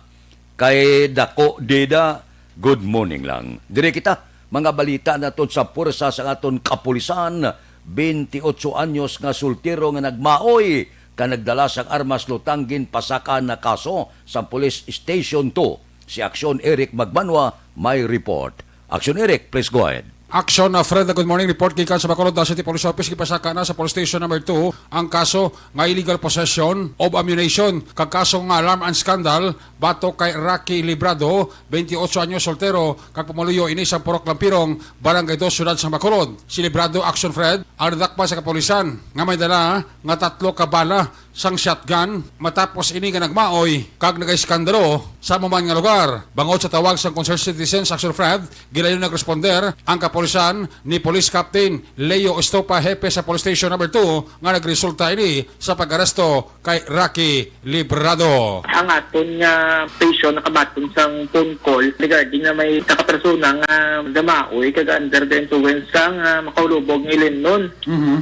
Kay Dako Deda, good morning lang. Dire kita, mga balita naton sa pursa sa aton kapulisan, 28 anyos nga sultiro nga nagmaoy ka nagdala sang armas lutanggin pasaka na kaso sa Police Station 2. Si Aksyon Eric Magbanwa may report. Aksyon Eric, please go ahead. Action na Fred, good morning. Report gikan sa Bacolod City Police Office, gipasaka na sa Police Station number 2 ang kaso nga illegal possession of ammunition kag kaso nga alarm and scandal batok kay Rocky Librado, 28 anyos soltero kag pumuluyo ini sa Purok Lampirong, Barangay 2, Siyudad sa Bacolod. Si Librado, Action Fred, ang nadakpa sa kapulisan nga may dala nga 3 ka bala sang shotgun matapos ini nga nagmaoy kag nagaiskandalo sa maman nga lugar. Bangod sa tawag sang concerned citizens, Action Fred, gilayon nagresponder ang kapulisan ni Police Captain Leo Estopa, hepe sa Police Station number 2 nga nagresulta ini sa pag-aresto kay Rocky Librado. Ang aton nga station nakabaton sang phone call regarding na may nakapersona nga gamaoy kag under the influence sang makaulubog ng Ilinon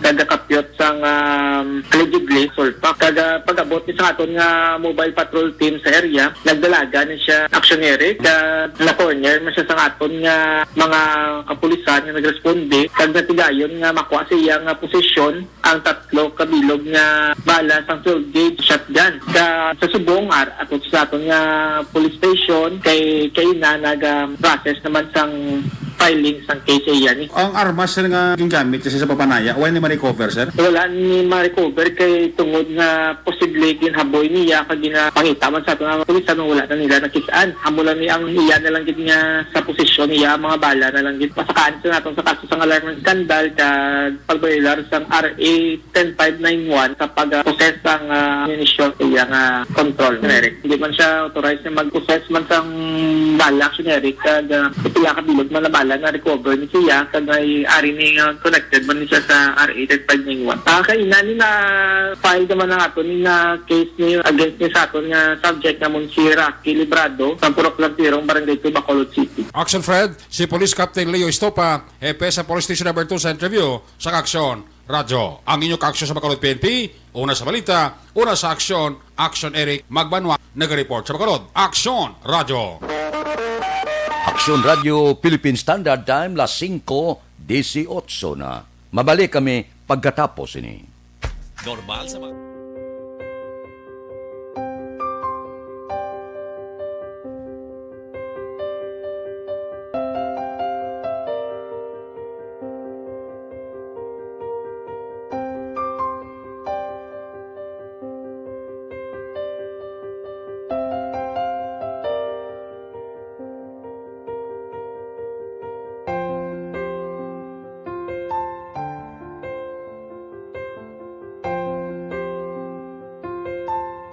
kada kapyot sang allegedly sulpak. Kada pag-abot ni sa aton nga mobile patrol team sa area, nagdalaga ni siya aksiyonere na corner man siya sa aton nga mga kapulisan nga nagresponde kag natigayon nga makuha siya nga posisyon ang 3 kabilog nga bala sang 12 gauge shotgun. Sa subong atot sa aton nga police station kay na nag-process naman sang filing sang case yan. Ang armas nga gingamit kasi sa papanaya, wala ni ma-recover, sir? Wala ni ma-recover kay tungod nga posible ginhaboy niya kag ginapangita man sa ato nga pulisan wala na nila nakisaan. Hamulan ni ang iya na lang gid nga sa posisyon niya mga bala na lang gid pasakaan sa naton sa kaso sang alarm and scandal kag pagbaylar sang RA 10591 sa pag-possess sang ammunition iya nga control generic. Hindi man siya authorized na mag-possess man sang bala generic kag pila ka bilog man na bala na recover ni siya kag ay ari ni connected man ni siya sa RA 10591. Kay inani na file naman na ato ni na case ni against ni sa aton nga subject namon si Rocky Librado sa Purok Lampirong, Barangay 2, Bacolod City. Action Fred, si Police Captain Leo Estopa, hepe sa Police Station number 2 sa interview sa Action Radyo. Ang inyong ka-aksyon sa Bacolod PNP, una sa balita, una sa aksyon, Action Eric Magbanwa, nag-report sa Bacolod. Action Radyo. Aksyon Radio Philippine Standard Time, las 5:18 na. Mabalik kami pagkatapos ini. Normal sa mga...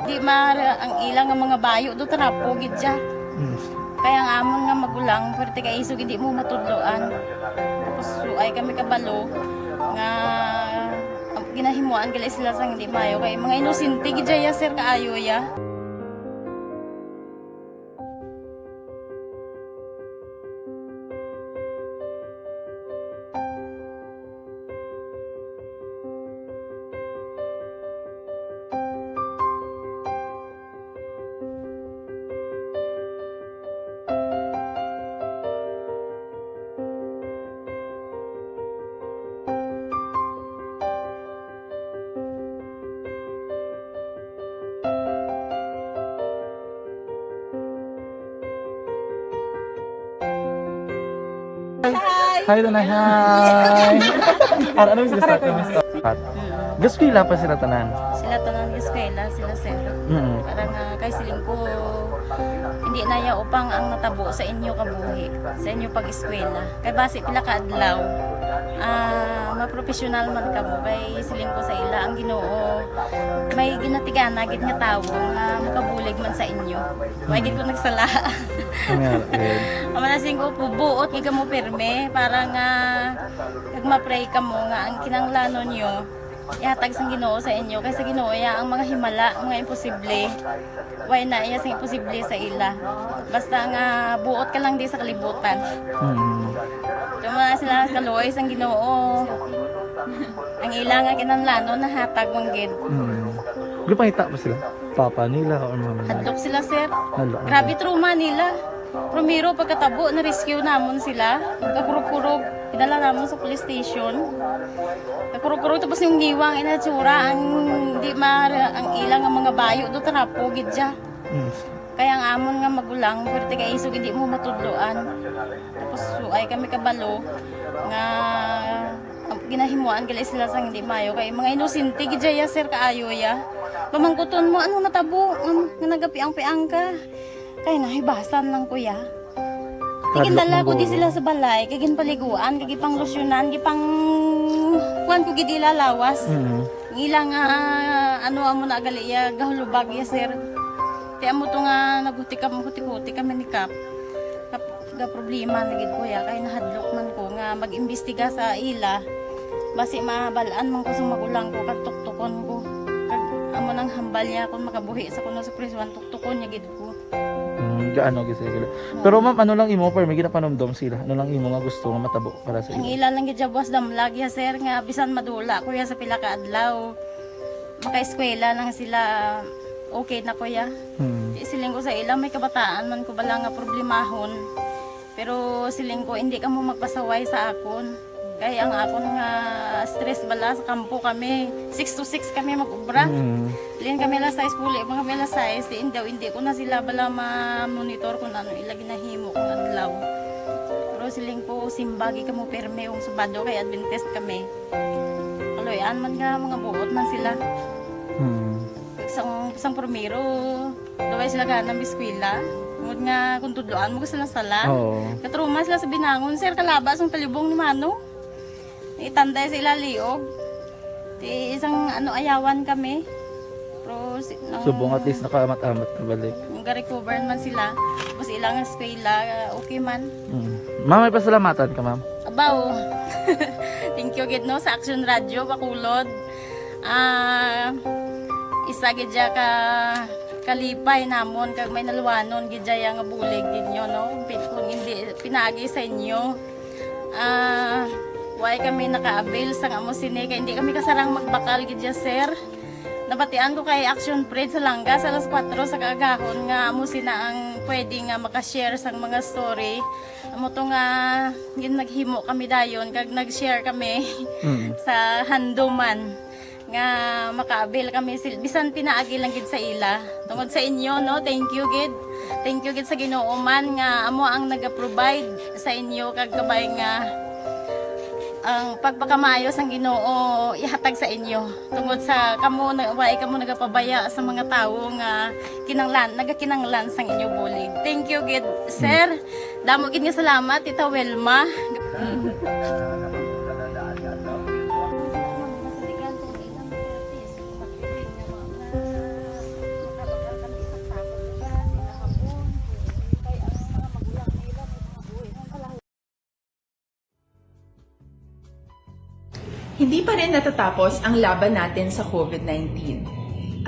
Di mara ang ilang nga mga bayo do tarapo gid siya. Kaya ang amon nga magulang pwerte kay iso gid mo matudloan. Tapos suay kami kabalo nga ginahimuan gila sila sang di mayo kay mga inosente gid ya sir kaayo ya. Hi, Tanay. Hi. Ano yung start mo? Gaspila pa sila tanan. Sila tanan gaspila sila sir. Parang kay siling ko hindi na ya upang ang natabo sa inyo kabuhi, sa inyo pag-eskwela. Kay base pila ka adlaw, maprofessional man ka mo, kay siling ko sa ila ang Ginoo. May ginatigana gid nga tawo nga makabulig man sa inyo. Way gid ko nagsala. Amanasing ko buot nga mo pirme para nga kag ma-pray ka mo nga ang kinanglanon nyo ihatag sang Ginoo sa inyo kay sa Ginoo ya ang mga himala, mga imposible. Way na iya sing imposible sa ila. Basta nga buot ka lang di sa kalibutan. Tuma sila kaluoy sang Ginoo. Ang ila nga kinanglanon nahatag mong gid. Gupangita ba sila? Papa nila or mama nila? Hadlok sila, sir. Hadlok. Grabe trauma nila. Primero, pagkatabo, na-rescue namon sila. Nagkakurog-kurog. Pinala namon sa police station. Nagkurog-kurog. Tapos yung giwang inatsura, ang ilang ang mga bayo do tarapo, gidya. Kaya ang amon nga magulang, pero taga isog, hindi mo matudloan. Tapos ay kami kabalo, nga ginahimuan gali sila sang hindi mayo. Kaya mga inosente, gidya ya, sir, kaayo ya. Pamangkuton mo, ano natabo? Nga nagapiang-piang ka. Kaya nahibasan lang kuya. Kagindala ko di sila sa balay, kagin paliguan, kagipang losyunan, gipang kuan ko gidi lalawas. Ilang ano amo na gali ya gahulubag ya sir. Ti amo to nga naghuti kami ni Kap. Ga problema na gid kuya kay nahadlok man ko nga mag-imbestiga sa ila. Basi mabalaan man ko sa magulang ko kag tuktukon ko. Kag amo nang hambal niya kung makabuhi sa kuno sa prison tuktukon niya gid ko. Gaano gid sila. Pero ma'am, ano lang imo, may ginapanomdom sila? Ano lang imo nga gusto nga matabo para sa Ang ila? ilan lang gid jabwas damlag ya sir nga bisan madula kuya sa pila ka adlaw. Maka-eskwela lang sila okay na kuya. Siling ko sa ila may kabataan man ko bala nga problemahon. Pero siling ko hindi ka mo magpasaway sa akon. Kaya ang akon nga stress bala sa kampo kami. 6 to 6 kami mag-ubra. Lin kami la size puli, mga kami la size. Hindi ko na sila bala ma-monitor kung ano ila ginahimo kung adlaw. Pero siling ko simbagi ka mo perme yung Sabado kay Adventist kami. Kaloyan man nga mga buot man sila. Isang primero, daway sila ka ng biskwila. Ngod nga kung tudloan mo ko sila sala. Katruma sila sa binangon, sir, kalabas ang talibong ni Mano. Itanday sa ilaliog. Isang ayawan kami. Pero Subong at least nakaamat-amat na balik. Ga-recover man sila. Tapos ilang eskwela, okay man. Ma'am, may pasalamatan ka ma'am? Abaw. Thank you gid no sa Action Radio Bacolod. Isa gid ka kalipay namon kag may naluwanon gid nga bulig gid nyo no. Kung hindi pinagi sa inyo. Why kami naka-avail sa amo sine kay hindi kami kasarang magbakal gid sir. Nabatian ko kay Action Parade sa Langga sa alas 4 sa kagahon nga amo sina ang pwede nga maka-share sang mga story. Amo to nga naghimo kami dayon kag nag-share kami sa handuman nga maka-avail kami bisan pinaagi lang gid sa ila. Tungod sa inyo no, thank you gid. Thank you gid sa Ginoo man nga amo ang naga-provide sa inyo kag kabay nga ang pagpakamayos ang Ginoo ihatag sa inyo tungod sa kamo nagapabaya sa mga tawo nga nagakinanglan sang inyo bulig. Thank you gid sir. Damo gid nga salamat Tita Welma. Hindi pa rin natatapos ang laban natin sa COVID-19.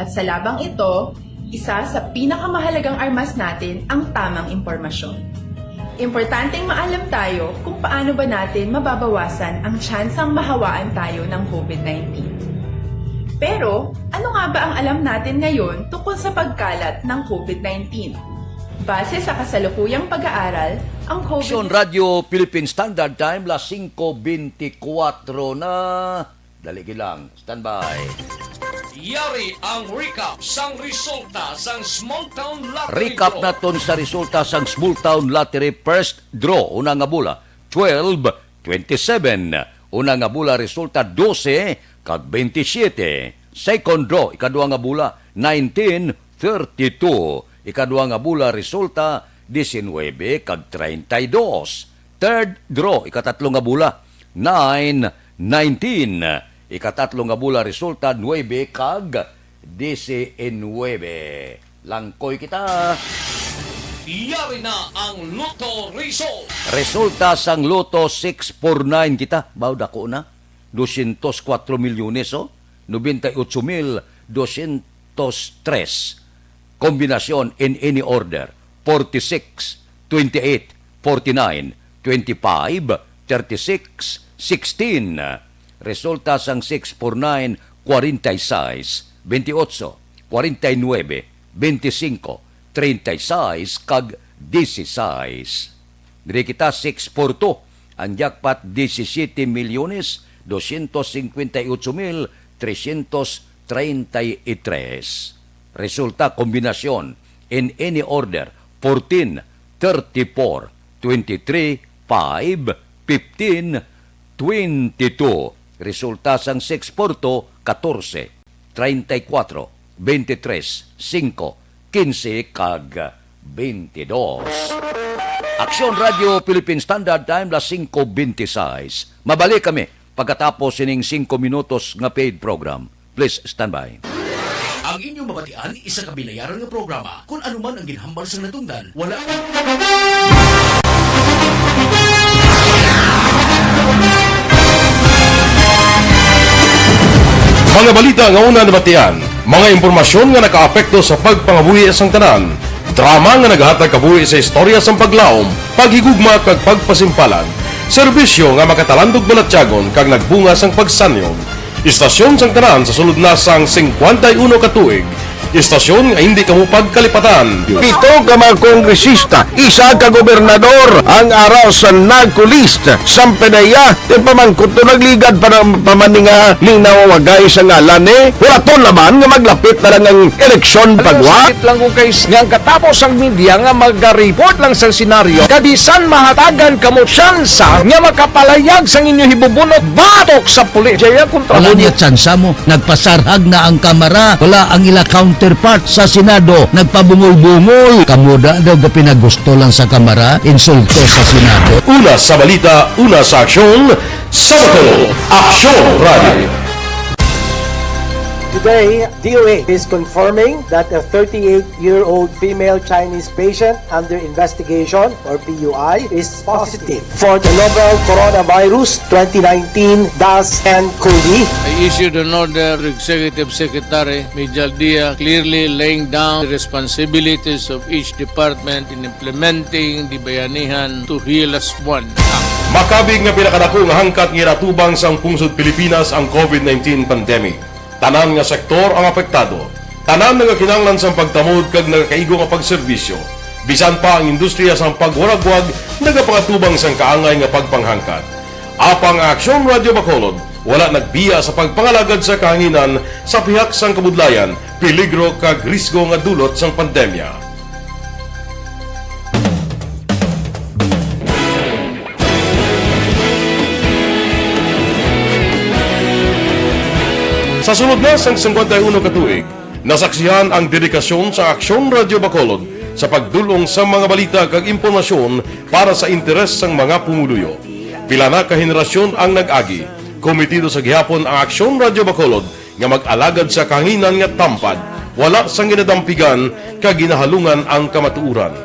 At sa labang ito, isa sa pinakamahalagang armas natin ang tamang impormasyon. Importanteng maalam tayo kung paano ba natin mababawasan ang tsansang mahawaan tayo ng COVID-19. Pero, ano nga ba ang alam natin ngayon tungkol sa pagkalat ng COVID-19? Base sa kasalukuyang pag-aaral, ang Action Radio Philippine Standard Time, las 5:24 na. Dali lang, standby. Yari ang recap sang resulta sang Small Town Lottery. Recap naton sa resulta sang Small Town Lottery first draw. Una nga bula, 12-27. Una nga bula, resulta 12 kag 27. Second draw, ikadua nga bula, 19-32. Ikaduha nga bula resulta 19 kag 32. Third draw, ikatatlo nga bula 9, 19. Ikatatlo nga bula resulta 9 kag 19. Langkoy kita. Yari na ang Lotto Result. Resulta sang Lotto 649 kita. Bawd ako na. 204 milyones, 98,203. Kombinasyon in any order. 46, 28, 49, 25, 36, 16. Resulta sang 649, 46, 28, 49, 25, 36 kag 16. Diri kita 642. Ang jackpot 17,258,333. Resulta kombinasyon in any order 14, 34, 23, 5, 15, 22. Resulta sang 642 14, 34, 23, 5, 15 kag 22. Aksyon Radio Philippine Standard Time las 5:26. Mabalik kami pagkatapos sining 5 minutos nga paid program. Please stand by. Ang inyong mabatian, isa ka binayaran nga programa. Kung ano man ang ginhambal sa natungdan, wala. Mga balita nga una nabatian, mga impormasyon nga nakaapekto sa pagpangabuhi sang tanan, drama nga naghatag kabuhi sa istorya sang paglaom, paghigugma kag pagpasimpalan, serbisyo nga makatalandog balatyagon kag nagbunga sang pagsanyog, istasyon sang tanan sa sulod na sang 51 katuig, istasyon nga hindi kamo pagkalipatan. 7 ka mga kongresista, 1 ka gobernador ang araw sa nagkulist sa Penaya din pamangkot to nagligad para pamaninga ning nawawagay sa ngalan wala to naman nga maglapit na lang ang eleksyon pagwa. Sakit lang kung kays nga katapos ang media nga mag-report lang sa senaryo kabisan mahatagan kamo tsansa nga makapalayag sang inyo hibubunot batok sa pulis. Jaya kontra Wala niya tsansa mo. Nagpasarhag na ang kamara. Wala ang ila counterpart sa Senado. Nagpabungol-bungol. Kamuda daw ga pinagusto lang sa kamara. Insulto sa Senado. Una sa balita, una sa aksyon, Sabado, Aksyon Radio. Today, DOA is confirming that a 38-year-old female Chinese patient under investigation, or PUI, is positive for the novel coronavirus 2019 DAS-CoV. I issued an order to Executive Secretary Mijal Dia clearly laying down the responsibilities of each department in implementing the Bayanihan to Heal as One Act. Makabig nga pinakadako nga hangkat nga iratubang sang pungsod Pilipinas ang COVID-19 pandemic. Tanan nga sektor ang apektado. Tanan nga kinahanglan sang pagtamod kag nagakaigo nga pagserbisyo. Bisan pa ang industriya sang pagwaragwag nagapangatubang sang kaangay nga pagpanghangkat. Apang Aksyon Radio Bacolod wala nagbiya sa pagpangalagad sa kahanginan sa pihak sang kabudlayan, peligro kag risgo nga dulot sang pandemya. Sa sunod na sang 51 katuig, nasaksihan ang dedikasyon sa Aksyon Radio Bacolod sa pagdulong sa mga balita kag impormasyon para sa interes sang mga pumuluyo. Pila na ka henerasyon ang nag-agi, komitido sa gihapon ang Aksyon Radio Bacolod nga mag-alagad sa kahanginan nga tampad, wala sang ginadampigan kag ginahalungan ang kamatuuran.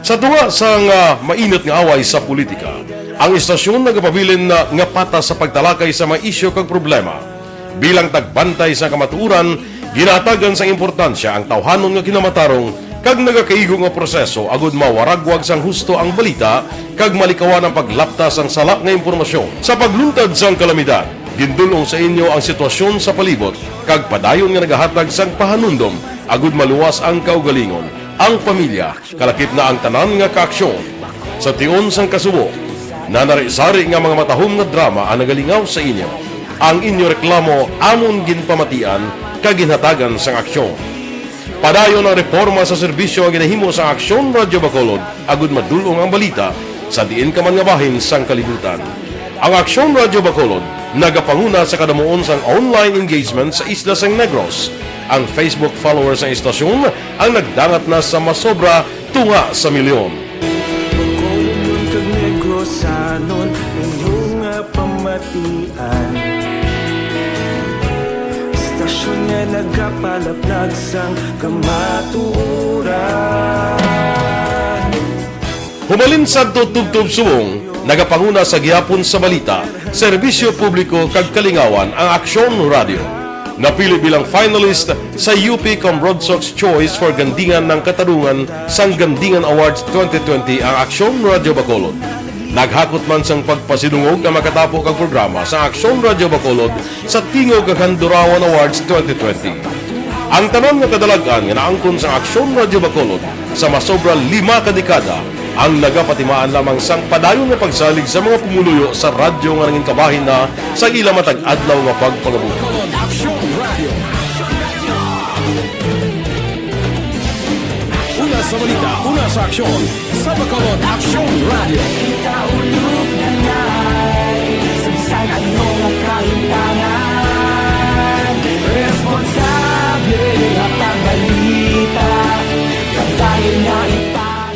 Sa tuwa sang mainit nga away sa politika, ang istasyon nagapabilin na nga patas sa pagtalakay sa mga isyu kag problema. Bilang tagbantay sa kamatuuran, ginatagan sa importansya ang tawhanon nga kinamatarong kag nagakaigo nga proseso agud mawaragwag sang husto ang balita kag malikawan ang paglaptas ang sala nga impormasyon. Sa pagluntad sang kalamidad, gindulong sa inyo ang sitwasyon sa palibot kag padayon nga nagahatag sang pahanundom agud maluwas ang kaugalingon, ang pamilya, kalakip na ang tanan nga kaaksyon. Sa tion sang kasubo, nanari-sari nga mga matahom nga drama ang nagalingaw sa inyo. Ang inyo reklamo amon ginpamatian kag ginhatagan sang aksyon. Padayon ang reforma sa serbisyo nga ginahimo sa Aksyon Radio Bacolod agud madulong ang balita sa diin ka man nga bahin sang kalibutan. Ang Aksyon Radio Bacolod nagapanguna sa kadamuon sang online engagement sa isla sang Negros. Ang Facebook followers ng istasyon ang nagdangat na sa masobra tunga sa milyon. Bacolod kag Negros anon inyong pamatian. Istasyon nga nagapalaplag sang kamatuoran. Humalin sa tutubtub subong, nagapanguna sa gihapon sa balita, serbisyo publiko kag kalingawan ang Aksyon Radio. Napili bilang finalist sa UP Comrodsox Choice for Gandingan ng Katarungan sang Gandingan Awards 2020 ang Aksyon Radio Bacolod. Naghakot man sang pagpasinungog na makatapo kang programa sa Aksyon Radio Bacolod sa Tingog kag Handurawan Awards 2020. Ang tanon nga kadalagan nga naangkon sa Aksyon Radio Bacolod sa masobra 5 ka dekada ang nagapatimaan lamang sang padayon nga pagsalig sa mga pumuluyo sa radyo nga nanging kabahin na sa ila matag adlaw nga pagpangabuhi. Una sa balita, una sa aksyon, sa Bacolod Aksyon Radio.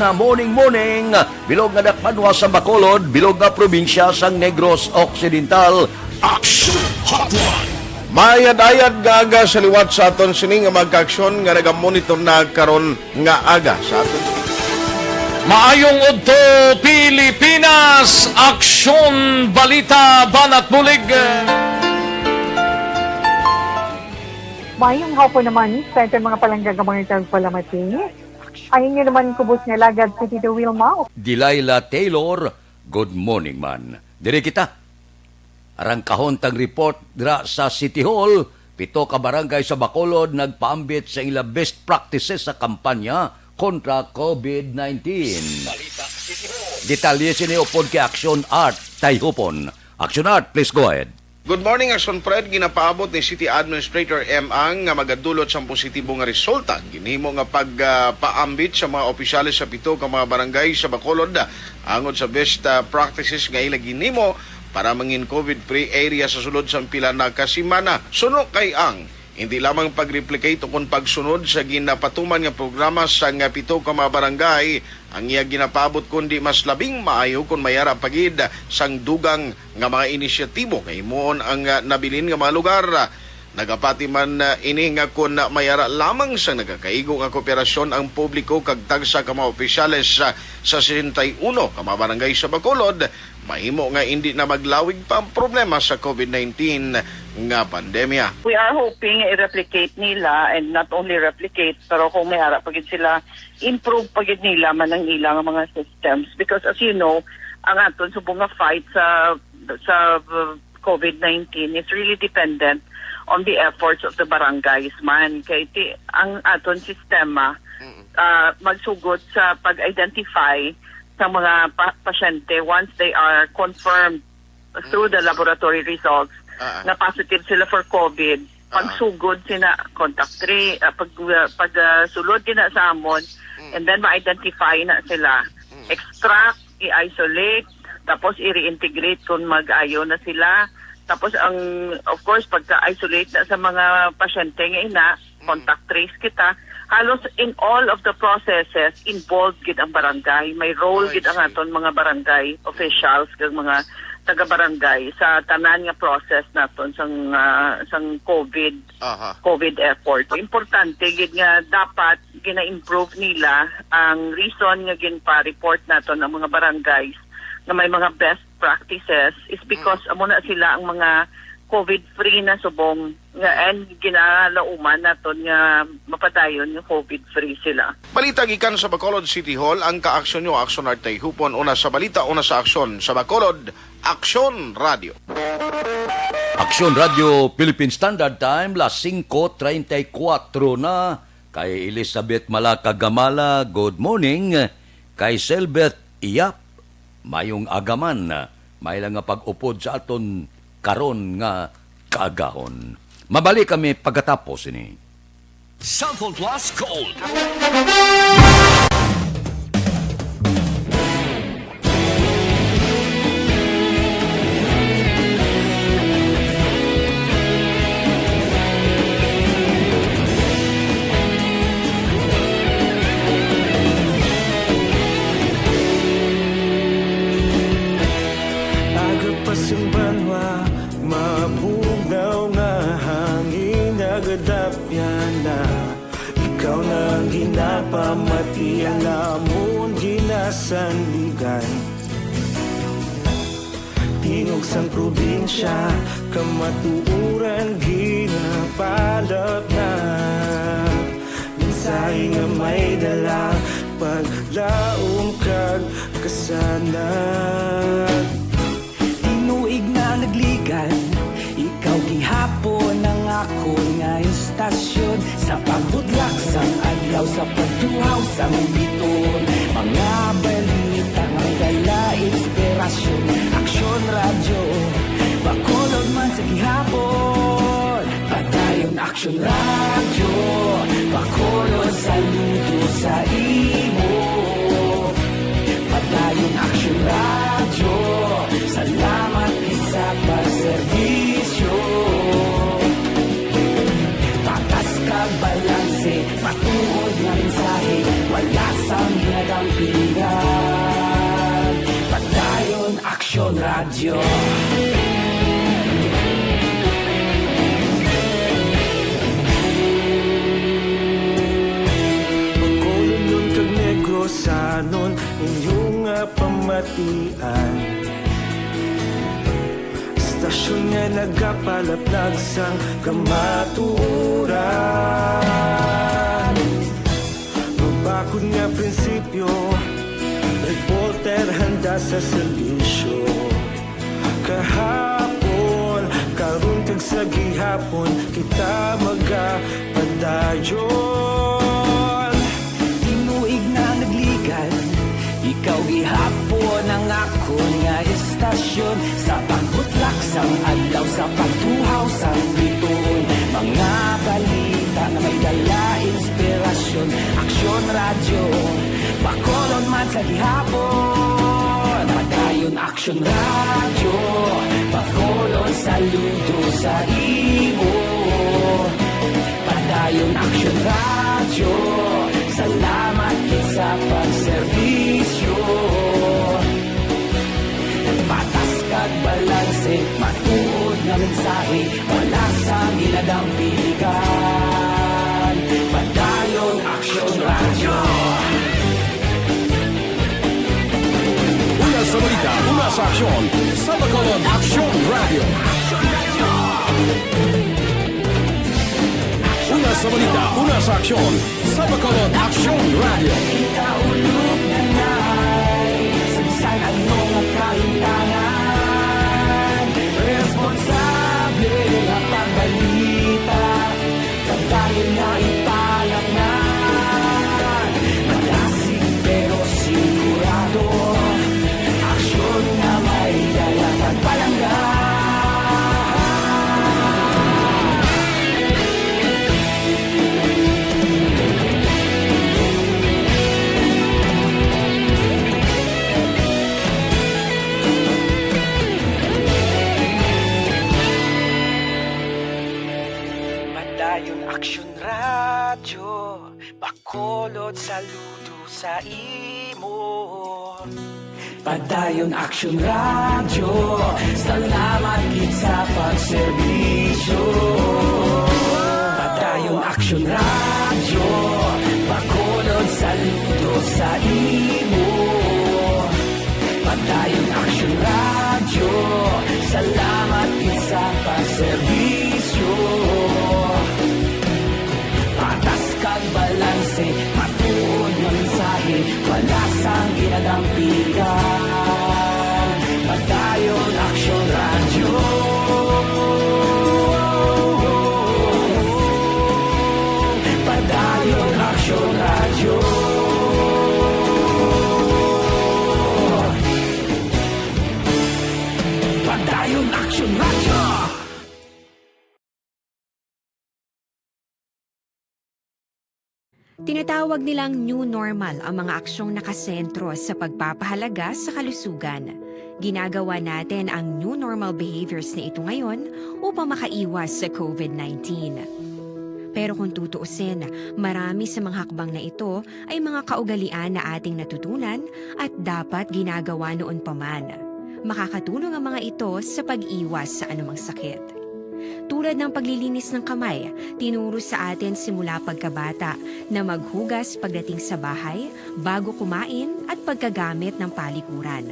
Na morning, bilog nga dakpanwa sa Bacolod, bilog nga probinsya sang Negros Occidental. Action Hotline! Mayad-ayad nga aga sa liwat sa aton sini nga magka-aksyon nga nagamonitor na karon nga aga sa aton. Maayong udto Pilipinas, Aksyon Balita Banat Bulig. Mayong hapon naman sa ating mga palanggagamang itang palamati. Ay inyo naman kubos nga lagad si Tito Wilma. Delilah Taylor, good morning man. Dire kita. Arang kahontang report dira sa City Hall, 7 ka barangay sa Bacolod nagpaambit sa ila best practices sa kampanya kontra COVID-19. Detalye sini upod kay Action Art Tayhupon. Action Art, please go ahead. Good morning, Action Fred. Ginapaabot ni City Administrator M. Ang nga magadulot sa positibo nga resulta. Ginhimo nga pagpaambit sa mga opisyalis sa 7 ka mga barangay sa Bacolod angod sa best practices nga ila ginhimo para mangin COVID-free area sa sulod sa pila na kasimana. Suno kay ang hindi lamang pag-replicate o kung pagsunod sa ginapatuman nga programa sa nga 7 ka mga barangay ang iya ginapabot kundi mas labing maayo kung mayara pagid sang dugang nga mga inisyatibo kay moon ang nabilin nga mga lugar. Nagapati man ini nga kung mayara lamang sa nagakaigo nga kooperasyon ang publiko kag tagsa ka mga opisyales sa 61 ka mga barangay sa Bacolod, mahimo nga hindi na maglawig pa ang problema sa COVID-19 nga pandemya. We are hoping i-replicate nila and not only replicate pero kung may ara pagid sila improve pagid nila man ang ilang mga systems because as you know ang aton subong nga fight sa COVID-19 is really dependent on the efforts of the barangays man kay ang aton sistema magsugod sa pag-identify sa mga pasyente once they are confirmed through the laboratory results na positive sila for COVID. Pagsugod sina contact tree, pagsulod sina sa amon and then ma-identify na sila. Extract, i-isolate, tapos i-reintegrate kung mag-ayo na sila. Tapos ang of course pagka-isolate na sa mga pasyente nga ina, contact trace kita. Halos in all of the processes involved gid ang barangay. May role gid ang aton mga barangay officials kag mga taga-barangay sa tanan nga process naton sang COVID effort. Importante gid nga dapat gina-improve nila ang reason nga ginpa-report naton ang mga barangays na may mga best practices is because amo na sila ang mga COVID-free na subong nga and ginalauman naton nga mapadayon yung COVID-free sila. Balita gikan sa Bacolod City Hall ang kaaksyon nyo Action Art Tayhupon. Una sa balita, una sa aksyon sa Bacolod, Aksyon Radio. Aksyon Radio Philippine Standard Time, las 5:34 na. Kay Elizabeth Malaka Gamala, good morning. Kay Selbeth Iyap, mayong agaman. May lang nga pag-upod sa aton karon nga kaagahon. Mabalik kami pagkatapos ini. Sample Plus Gold. sandigan. Tingog sang probinsya, kamatuuran ginapalap na. Minsay nga may dala, paglaom kag kasanag. Tinuig na nagligan, ikaw gihapon ang ako nga istasyon. Sa pagbudlak sang adlaw, sa pagduhaw sang biton. Mga balita nga dala inspirasyon. Aksyon radyo, bakolod man sa gihapon. Padayon aksyon radyo, bakolod saludo sa imo. Padayon aksyon radyo, salamat isa pagserbisyo. Patas kag balanse, matuod nga mensahe, wala sang ginagampingan. Padayon aksyon radyo. Bacolod kag Negrosanon, inyong nga pamatian. Istasyon nga nagapalaplag sang kamaturan. Mabakod nga prinsipyo, reporter handa sa serbisyo. Kahapon, karon kag sa gihapon, kita magapadayon. Tinuig na nagligan, ikaw gihapon ang ako nga istasyon. Sa pagbutlak sang adlaw, sa pagtuhaw sang biton. Mga balita na may dala inspirasyon. Aksyon radyo, bakolod man sa gihapon. Padayon aksyon radyo, bakolod saludo sa imo. Padayon aksyon radyo, salamat sa pagserbisyo. Patas kag balanse, matuod nga mensahe, wala sang ginadampigan. Padayon aksyon radyo. Una sa balita, una sa aksyon, sa Bacolod Aksyon Radio. Una sa balita, una sa aksyon, sa Bacolod Aksyon Radio. Ikaulog na na'y Samsan anong nakahintangan. Responsable na pagbalita, kagaya na ipalangnan. Malasig pero sigurado, aksyon na may dalang pagpalanggan. Padayon aksyon radyo, bakolod saludo sa imo. Padayon aksyon radyo, salamat gid sa pagserbisyo. Padayon aksyon radyo, bakolod saludo sa imo. Padayon aksyon radyo, salamat gid sa pagserbisyo. Patas kag balanse, matuod nga mensahe, wala sang ginadampigan. Padayon aksyon radyo. Padayon aksyon radyo. Padayon aksyon radyo. Tinatawag nilang new normal ang mga aksyong nakasentro sa pagpapahalaga sa kalusugan. Ginagawa natin ang new normal behaviors na ito ngayon upang makaiwas sa COVID-19. Pero kung tutuusin, marami sa mga hakbang na ito ay mga kaugalian na ating natutunan at dapat ginagawa noon pa man. Makakatulong ang mga ito sa pag-iwas sa anumang sakit. Tulad ng paglilinis ng kamay, tinuro sa atin simula pagkabata na maghugas pagdating sa bahay, bago kumain at pagkagamit ng palikuran.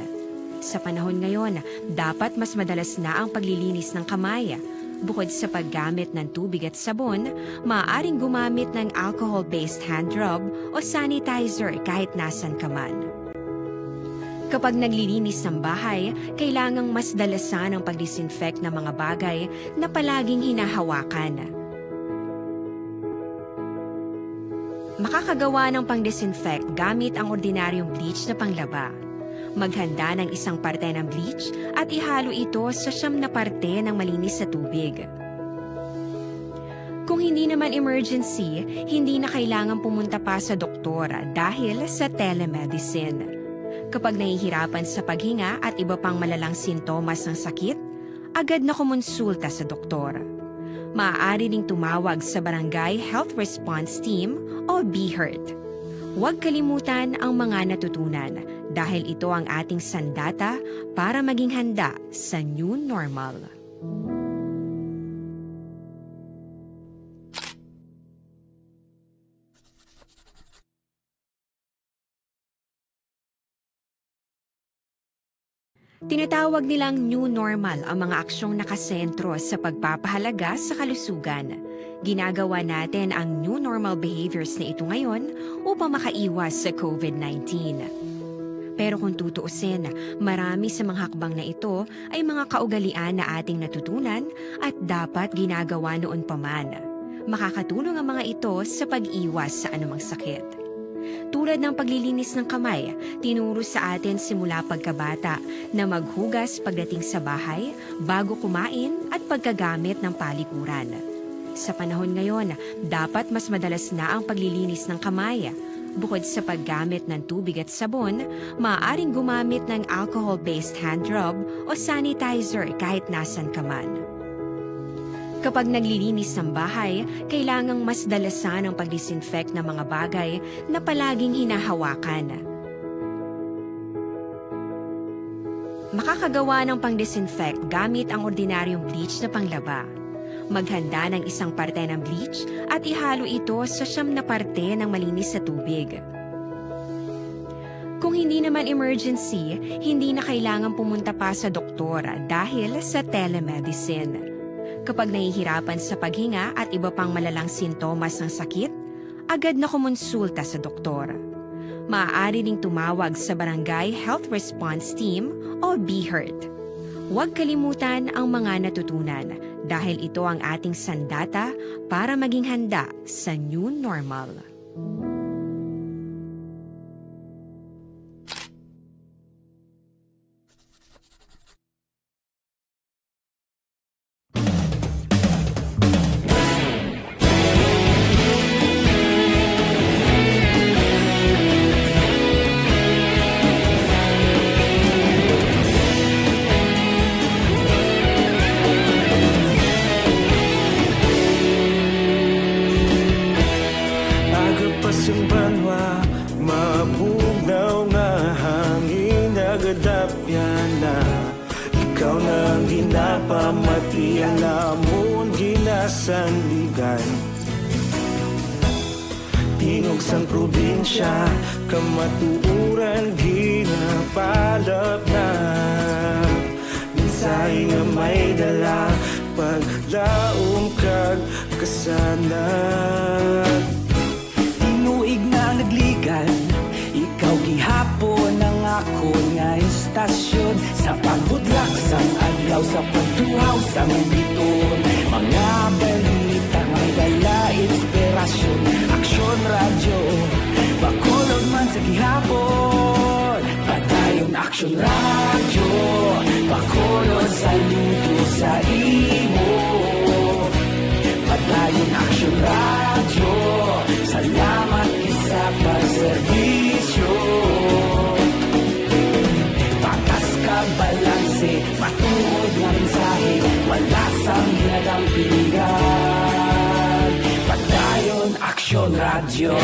Sa panahon ngayon, dapat mas madalas na ang paglilinis ng kamay. Bukod sa paggamit ng tubig at sabon, maaaring gumamit ng alcohol-based hand rub o sanitizer kahit nasan ka man. Kapag naglilinis ng bahay, kailangang mas dalasan ang pag-disinfect ng mga bagay na palaging hinahawakan. Makakagawa ng pang-disinfect gamit ang ordinaryong bleach na panglaba. Maghanda ng isang parte ng bleach at ihalo ito sa 9 na parte ng malinis na tubig. Kung hindi naman emergency, hindi na kailangan pumunta pa sa doktor dahil sa telemedicine. Kapag nahihirapan sa paghinga at iba pang malalang sintomas ng sakit, agad na kumonsulta sa doktor. Maaari ding tumawag sa Barangay Health Response Team o BHERT. Huwag kalimutan ang mga natutunan dahil ito ang ating sandata para maging handa sa new normal. Tinatawag nilang new normal ang mga aksyong nakasentro sa pagpapahalaga sa kalusugan. Ginagawa natin ang new normal behaviors na ito ngayon upang makaiwas sa COVID-19. Pero kung tutuusin, marami sa mga hakbang na ito ay mga kaugalian na ating natutunan at dapat ginagawa noon pa man. Makakatulong ang mga ito sa pag-iwas sa anumang sakit. Tulad ng paglilinis ng kamay, tinuro sa atin simula pagkabata na maghugas pagdating sa bahay, bago kumain at pagkagamit ng palikuran. Sa panahon ngayon, dapat mas madalas na ang paglilinis ng kamay. Bukod sa paggamit ng tubig at sabon, maaaring gumamit ng alcohol-based hand rub o sanitizer kahit nasan ka man. Kapag naglilinis ng bahay, kailangang mas dalasan ang pag-disinfect ng mga bagay na palaging hinahawakan. Makakagawa ng pang-disinfect gamit ang ordinaryong bleach na panglaba. Maghanda ng isang parte ng bleach at ihalo ito sa 9 na parte ng malinis na tubig. Kung hindi naman emergency, hindi na kailangan pumunta pa sa doktor dahil sa telemedicine. Kapag nahihirapan sa paghinga at iba pang malalang sintomas ng sakit, agad na kumonsulta sa doktor. Maaari ding tumawag sa Barangay Health Response Team o BHERT. Huwag kalimutan ang mga natutunan dahil ito ang ating sandata para maging handa sa new normal. Banwa, mabugnaw nga hangin nagadapyan na. Ikaw na ang ginapamati, ang namon ginasandigan. Tingog sang probinsya, kamatuuran ginapalap na. Minsay nga may dala, paglaom kag kasanag. Nagligan, ikaw gihapon ang ako nga istasyon sa pagbudlak sang adlaw sa pagtuhaw sa biton. Mga balita nga dala inspirasyon, aksyon radyo Bacolod man sa gihapon. Padayon aksyon radyo Bacolod saludo sa imo. Padayon aksyon radyo, salamat sa pagserbisyo. Patas kag balanse, matuod nga mensahe, wala sang ginadang piligan. Padayon aksyon radyo.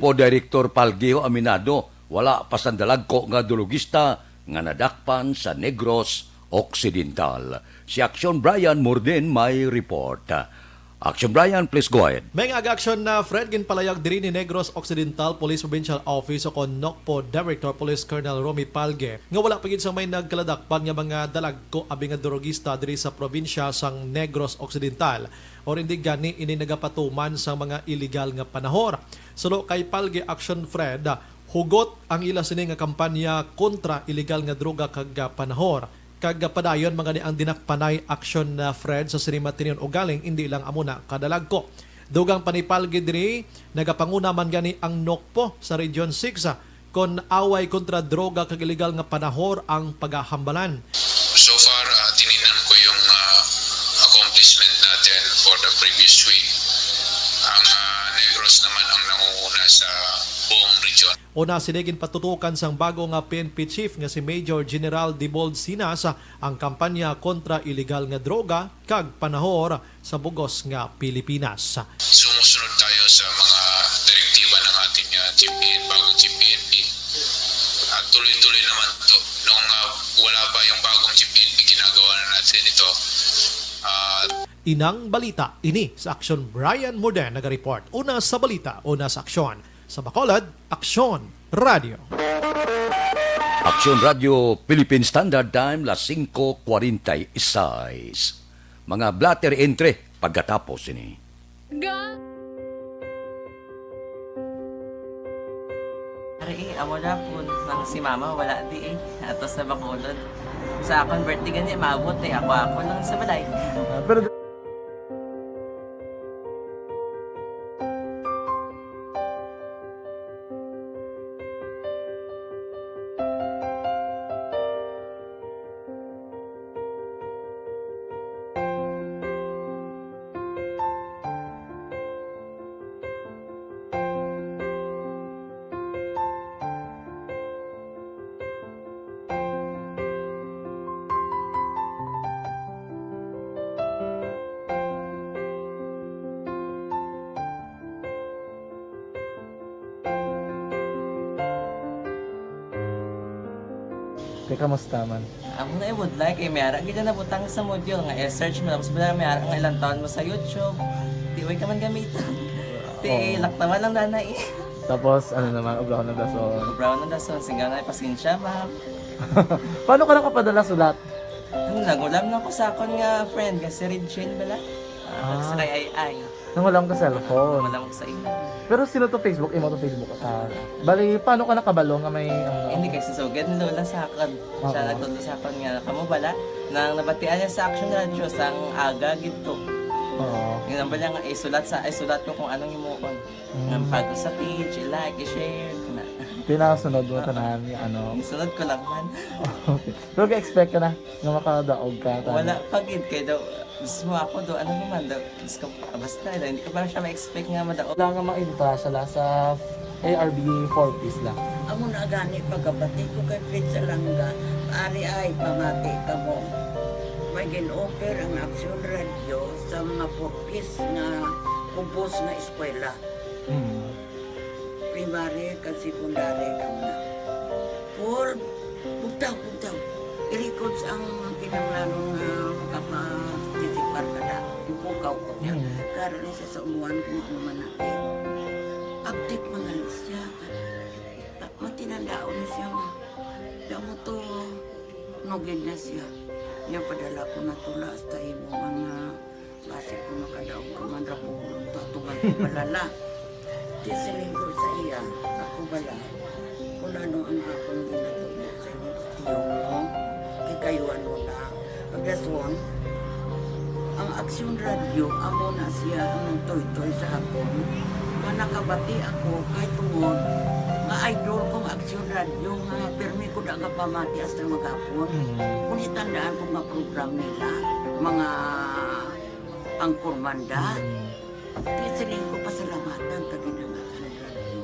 Grupo Director Palgio aminado, wala pa sandalag ko nga drogista nga nadakpan sa Negros Occidental. Si Action Brian Morden may report. Action Brian, please go ahead. May ag-action na Fred ginpalayag diri ni Negros Occidental Police Provincial Office o kon NOCPO Director Police Colonel Romy Palge nga wala pagid sa may nagkaladakpan nga mga dalagko abi nga drogista diri sa probinsya sang Negros Occidental or hindi gani ini nagapatuman sa mga illegal nga panahor. Sulo kay Palge Action Fred, hugot ang ila sini nga kampanya kontra illegal nga droga kag panahor. Kagpadayon mga ni ang dinakpanay action na Fred sa sinimatinion o galing hindi lang amuna kadalag ko. Dugang panipalgi diri nagapanguna man gani ang NOCPO sa Region 6 kon away kontra droga kag illegal nga panahor ang pagahambalan. So far tininan ko yung accomplishment natin for the previous week. Ang Negros naman ang nangunguna sa buong region. Una sinigin patutukan sang bago nga PNP chief nga si Major General Dibold Sinas ang kampanya kontra illegal nga droga kag panahor sa bugos nga Pilipinas. Sumusunod tayo sa mga direktiba ng ating bagong Chief PNP. At tuloy-tuloy naman to. Nung wala pa yung bagong Chief PNP, ginagawa na natin ito. Inang balita, ini sa Action Brian Morden naga-report. Una sa balita, una sa aksyon. Sa Bacolod, Aksyon Radio. Aksyon Radio Philippine Standard Time, las 5:46. Mga blatter entre pagkatapos ini. Amo na po, nang si mama wala di ato sa Bacolod. Sa akong birthday gani, maabot ako lang sa balay. Pero kamusta man? Ako na would like kay mayara gid na butang sa module nga i-search mo tapos bala mayara nga ilang taon mo sa YouTube. Di way ka man gamitan. Ti laktaman lang danay. Tapos ano naman, ubraw ng dason. Ubraw ng dason singa na pasensya ma'am. Paano ka nakapadala sulat? Nagulam na ko sa akon nga friend nga si Regine bala. Sa kay ay. Nang wala ka cellphone. Wala ko sa imo. Pero sino to Facebook? Imo to Facebook account. Bali, paano ka nakabalo nga may Hindi kasi sugad ni Lola sa akin. Siya nagtulong sa akin nga kamo bala nang nabatian niya sa Action Radio sang aga gito. Oo. Yung nambal niya nga isulat ko kung anong imuon. Nang pag sa page, i-like, i-share kana. Pinasunod mo tanan ni ano. Isunod ko lang man. Okay. Pero ka-expect ka na nga makadaog ka. Wala pagid kay daw. Gusto mo ako do, ano naman daw, basta hindi ko parang siya ma-expect nga madaog. Wala nga maibita siya sa ARB 4-piece lang. Amo na gani pagkabati ko kay Fritz Alanga, ari ay pamati ka mo. May gin-offer ang Action Radio sa mga 4-piece na kumpos na eskwela. Primary kag secondary ka na. For bugtaw. I-records ang kinanglanong makapasisipar ka na. Ipukaw ko niya. Karoon siya sa umuan kung ano man natin. Update mga siya. Matinandaon na siya. Damo to, nugin na siya. Niya padala ko na tula hasta imo mga base ko makadaog ka man rapulong tatugan ko balala. Di silingkod sa iya, ako bala. Kung ano ang akong ginagawa sa iyo, tiyo mo, kayuan mo na. Pagdason, ang Action Radio, amo na siya ang toy-toy sa akon. Nga nakabati ako kay tungod, nga idol kong Action Radio, nga permi ko daga pamati hasta magapon. Kung itandaan ko nga program nila, mga angkurmanda, tisiling ko pasalamatan tagin ang Action Radio.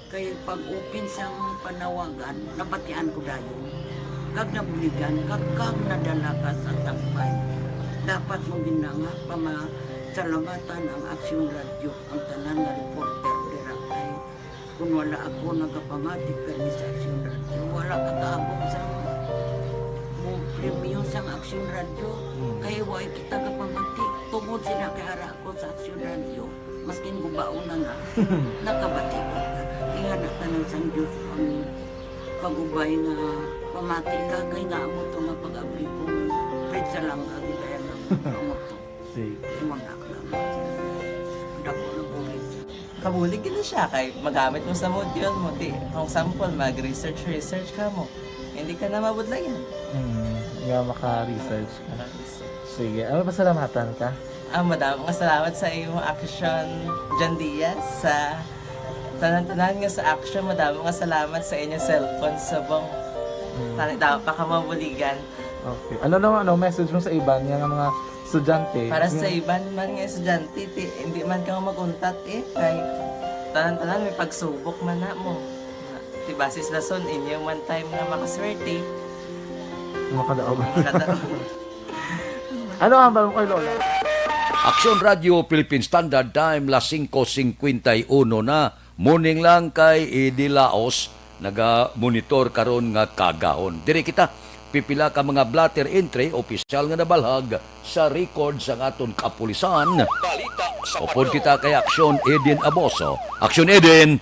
Kaya pag-open sa panawagan, nabatian ko dayon. Kag nabuligan, kag nadala ka sa takbay. Dapat mong ginanga pamasalamatan ang Action Radio, ang tanan nga reporter dira kay kung wala ako nagapamati permi sa Aksyon Radio, wala kataabong sa mo premium sa Aksyon Radio, kaya wala kita kapamati. Tungod sila kaya ako sa Aksyon Radio, maskin gubaon na nga, nakabati kita. Ihanap ka ng San Diyos ang pagubay nga pamati ka, kaya nga mo ito nga pag-abri kong pizza lang ka, di kaya nga mo ito. Imunak lang. Dako ng ulit. Kabulig gina siya kay magamit mo sa module mo. Kung sample, mag-research ka mo. Hindi ka na mabudlayan. Nga maka-research ka. Sige, ano ba salamatan ka? Madaming salamat sa iyong action, John Diaz. Sa tanan-tanan nga sa action, madaming salamat sa inyong cellphone sa bang dapat pa ka mabuligan. Okay. Ano message mo sa iban nga mga estudyante? Para sa iban man nga estudyante, hindi man ka maguntat kay tanan-tanan may pagsubok man na mo. Basis lason, inyo one time nga makaswerte. Makadaog. Ano ang balong kay Lola? Aksyon Radio Philippine Standard Time las 5:51 na. Morning lang kay Edi Laos, naga-monitor karon nga kagahon. Diri kita pipila ka mga blatter entry opisyal nga nabalhag sa record sa aton kapulisan. Upod kita kay Aksyon Eden Aboso. Aksyon Eden.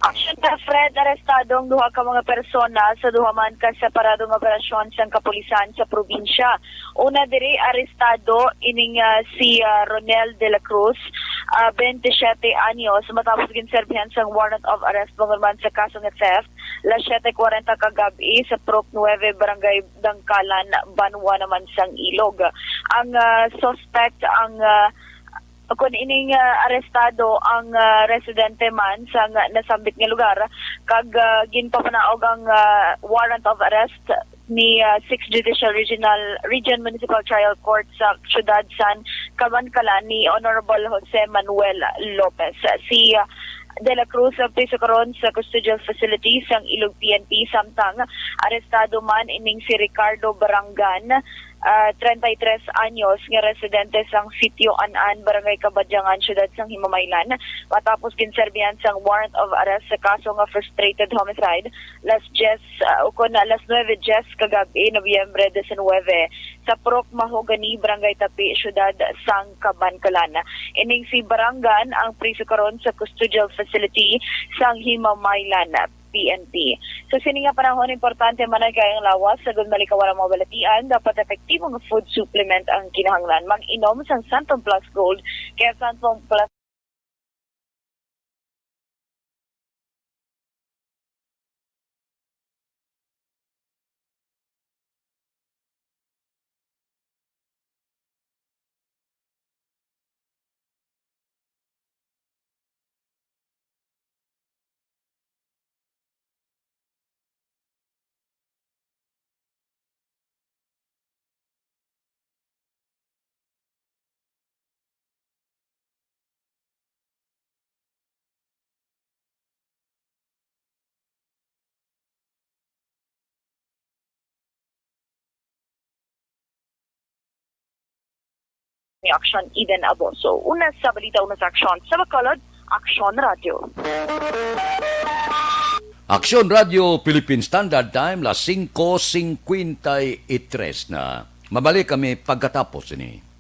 Aksyon ka Fred, arestado ang duha ka mga persona sa duha man ka separadong operasyon sa kapulisan sa probinsya. Una diri arestado ining si Ronel de la Cruz, 27 anyos, matapos ginserbihan sang warrant of arrest bangurman sa kaso nga theft, las 7:40 kagabi sa Prok 9 Barangay Dangkalan, Banwa naman sang Ilog. Ang suspect ang kung ining arestado ang residente man sa nasambit nga lugar kag ginpapanaog ang warrant of arrest ni 6th Judicial Region Municipal Trial Court sa Ciudad San Cabancalan ni Honorable Jose Manuel Lopez. Si De La Cruz piso karon sa custodial facility sang Ilog PNP samtang arestado man ining si Ricardo Barangan, 33 anyos nga residente sang Sitio Anan, Barangay Kabadyangan, Syudad sang Himamaylan, matapos ginserbihan sang warrant of arrest sa kaso nga frustrated homicide las 9 kagabi Nobyembre 19 sa Prok Mahogany, Barangay Tapi, Syudad sang Cabancalan. Ining si Barangan ang priso karon sa custodial facility sang Himamaylan PNP. So sini nga panahon importante man ay kayang lawas sa malikawan ang mga balatian, dapat epektibong food supplement ang kinahanglan. Mag-inom sang Santon Plus Gold kaya Santon Plus ni Aksyon Eden Aboso. Una sa balita, una sa aksyon. Sa Bacolod, Aksyon Radio. Aksyon Radio Philippine Standard Time las 5:53 na. Mabalik kami pagkatapos ini.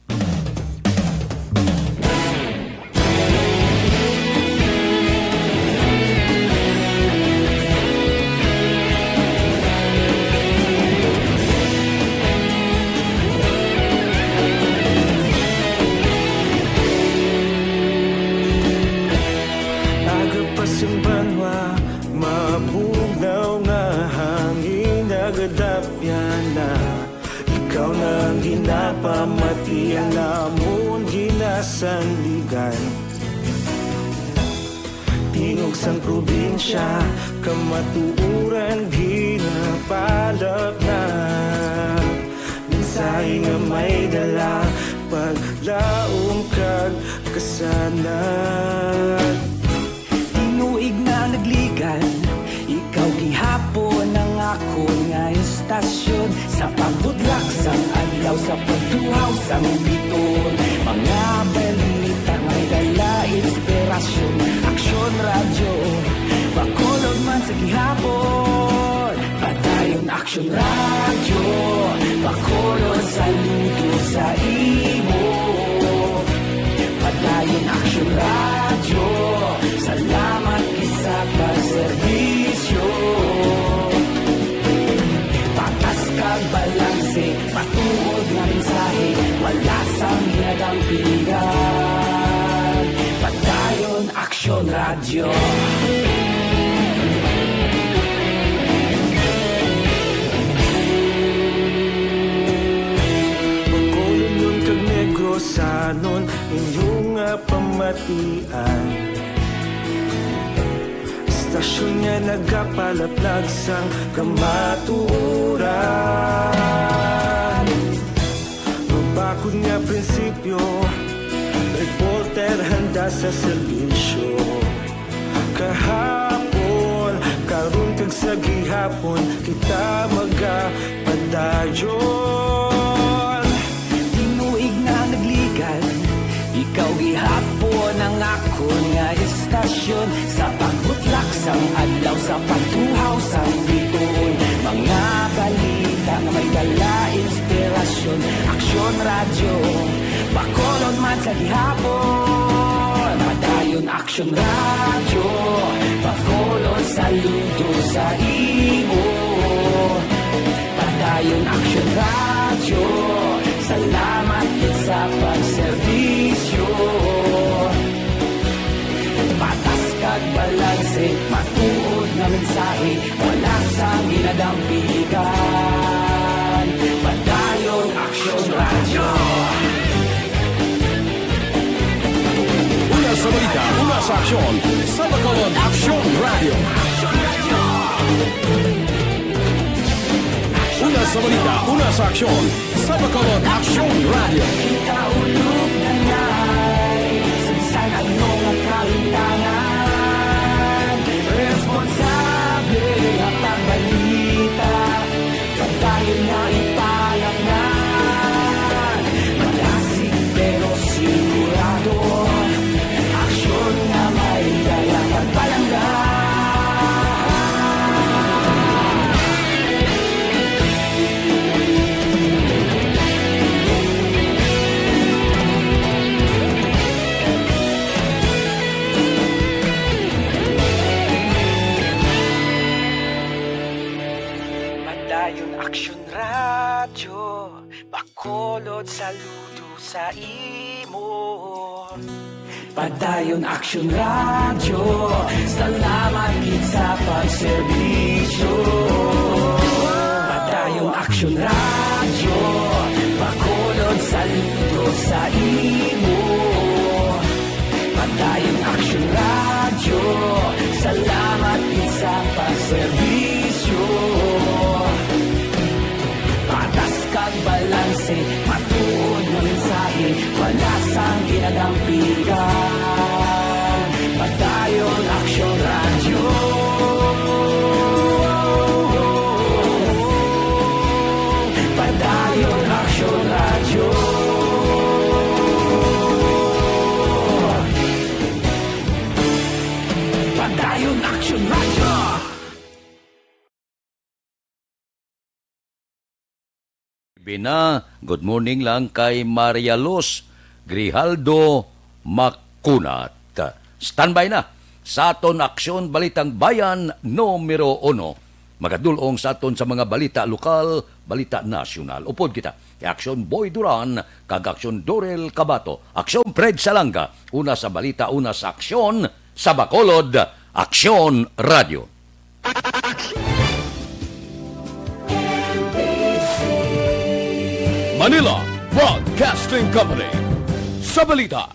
Ikaw nang ginapamati ang namon ginasandigan. Tingog sang probinsya, kamatuuran ginapalak na. Mensahe nga may dala, paglaong kag kasanad. Tinuig na nagligan, ikaw gihapon ang ako nga estasyon. Sa pagbudlak sang adlaw, sa pagtuhaw sang biton, mga balita may dala inspirasyon. Aksyon Radio Action Radio, Bacolod saludo sa imo. Padayon Action Radio, salamat sa pagserbisyo. Patas kag balanse, patuod na mensahe, wala sang ginagampingan. Padayon Action Radio. Sanon inyong pamatian. Istasyon niya nagapalaplag sang kamaturan. Mabakod nga prinsipyo, reporter handa sa serbisyo. Kahapon, karon kag sa gihapon, kita magapadayon. Tinuig na nagligan, ikaw gihapon ang akon nga istasyon. Sa pagbutlak sang adlaw, sa pagtuhaw sang bituon, mga balita nga may dala inspirasyon. Aksyon Radio, Bacolod man sa gihapon. Padayon Aksyon Radio, Bacolod saludo sa imo. Padayon Aksyon Radio, salamat sa pagserbisyo. Patas kag balanse, matuod na mensahe, wala sang ginadampigan. Padayon Aksyon Radio. Una sa balita, una sa aksyon, sa Bacolod Action Radio. Una sa balita, una sa aksyon, sa Bacolod Action Radio. Kaulog na na'y sinsan ang mga kalintangan. Responsable ang pagbalita, pagdayon na ipalaknan. Malasig pero sigurado, aksyon na may dala pagpalanggan. Padayon Aksyon Radio, Bacolod saludo sa imo. Padayon Aksyon Radio, salamat gid sa pagserbisyo. Padayon Aksyon Radio, Bacolod saludo sa imo. Padayon Aksyon Radio, salamat gid sa pagserbisyo. Patas kag balanse, matuod na mensahe, wala sang ginadampigan. Padayon Aksyon Radio. Padayon Aksyon Radio. Padayon Aksyon Radio. Bina, good morning lang kay Maria Luz Grijaldo Macunat. Standby na sa aton aksyon balitang bayan numero 1. Magadulong sa aton sa mga balita lokal, balita nasyonal. Upod kita, Aksyon Boy Duran, kag Aksyon Dorel Cabato, Aksyon Fred Salanga, una sa balita, una sa aksyon, sa Bacolod, Aksyon Radio. Manila Broadcasting Company. Sa balita,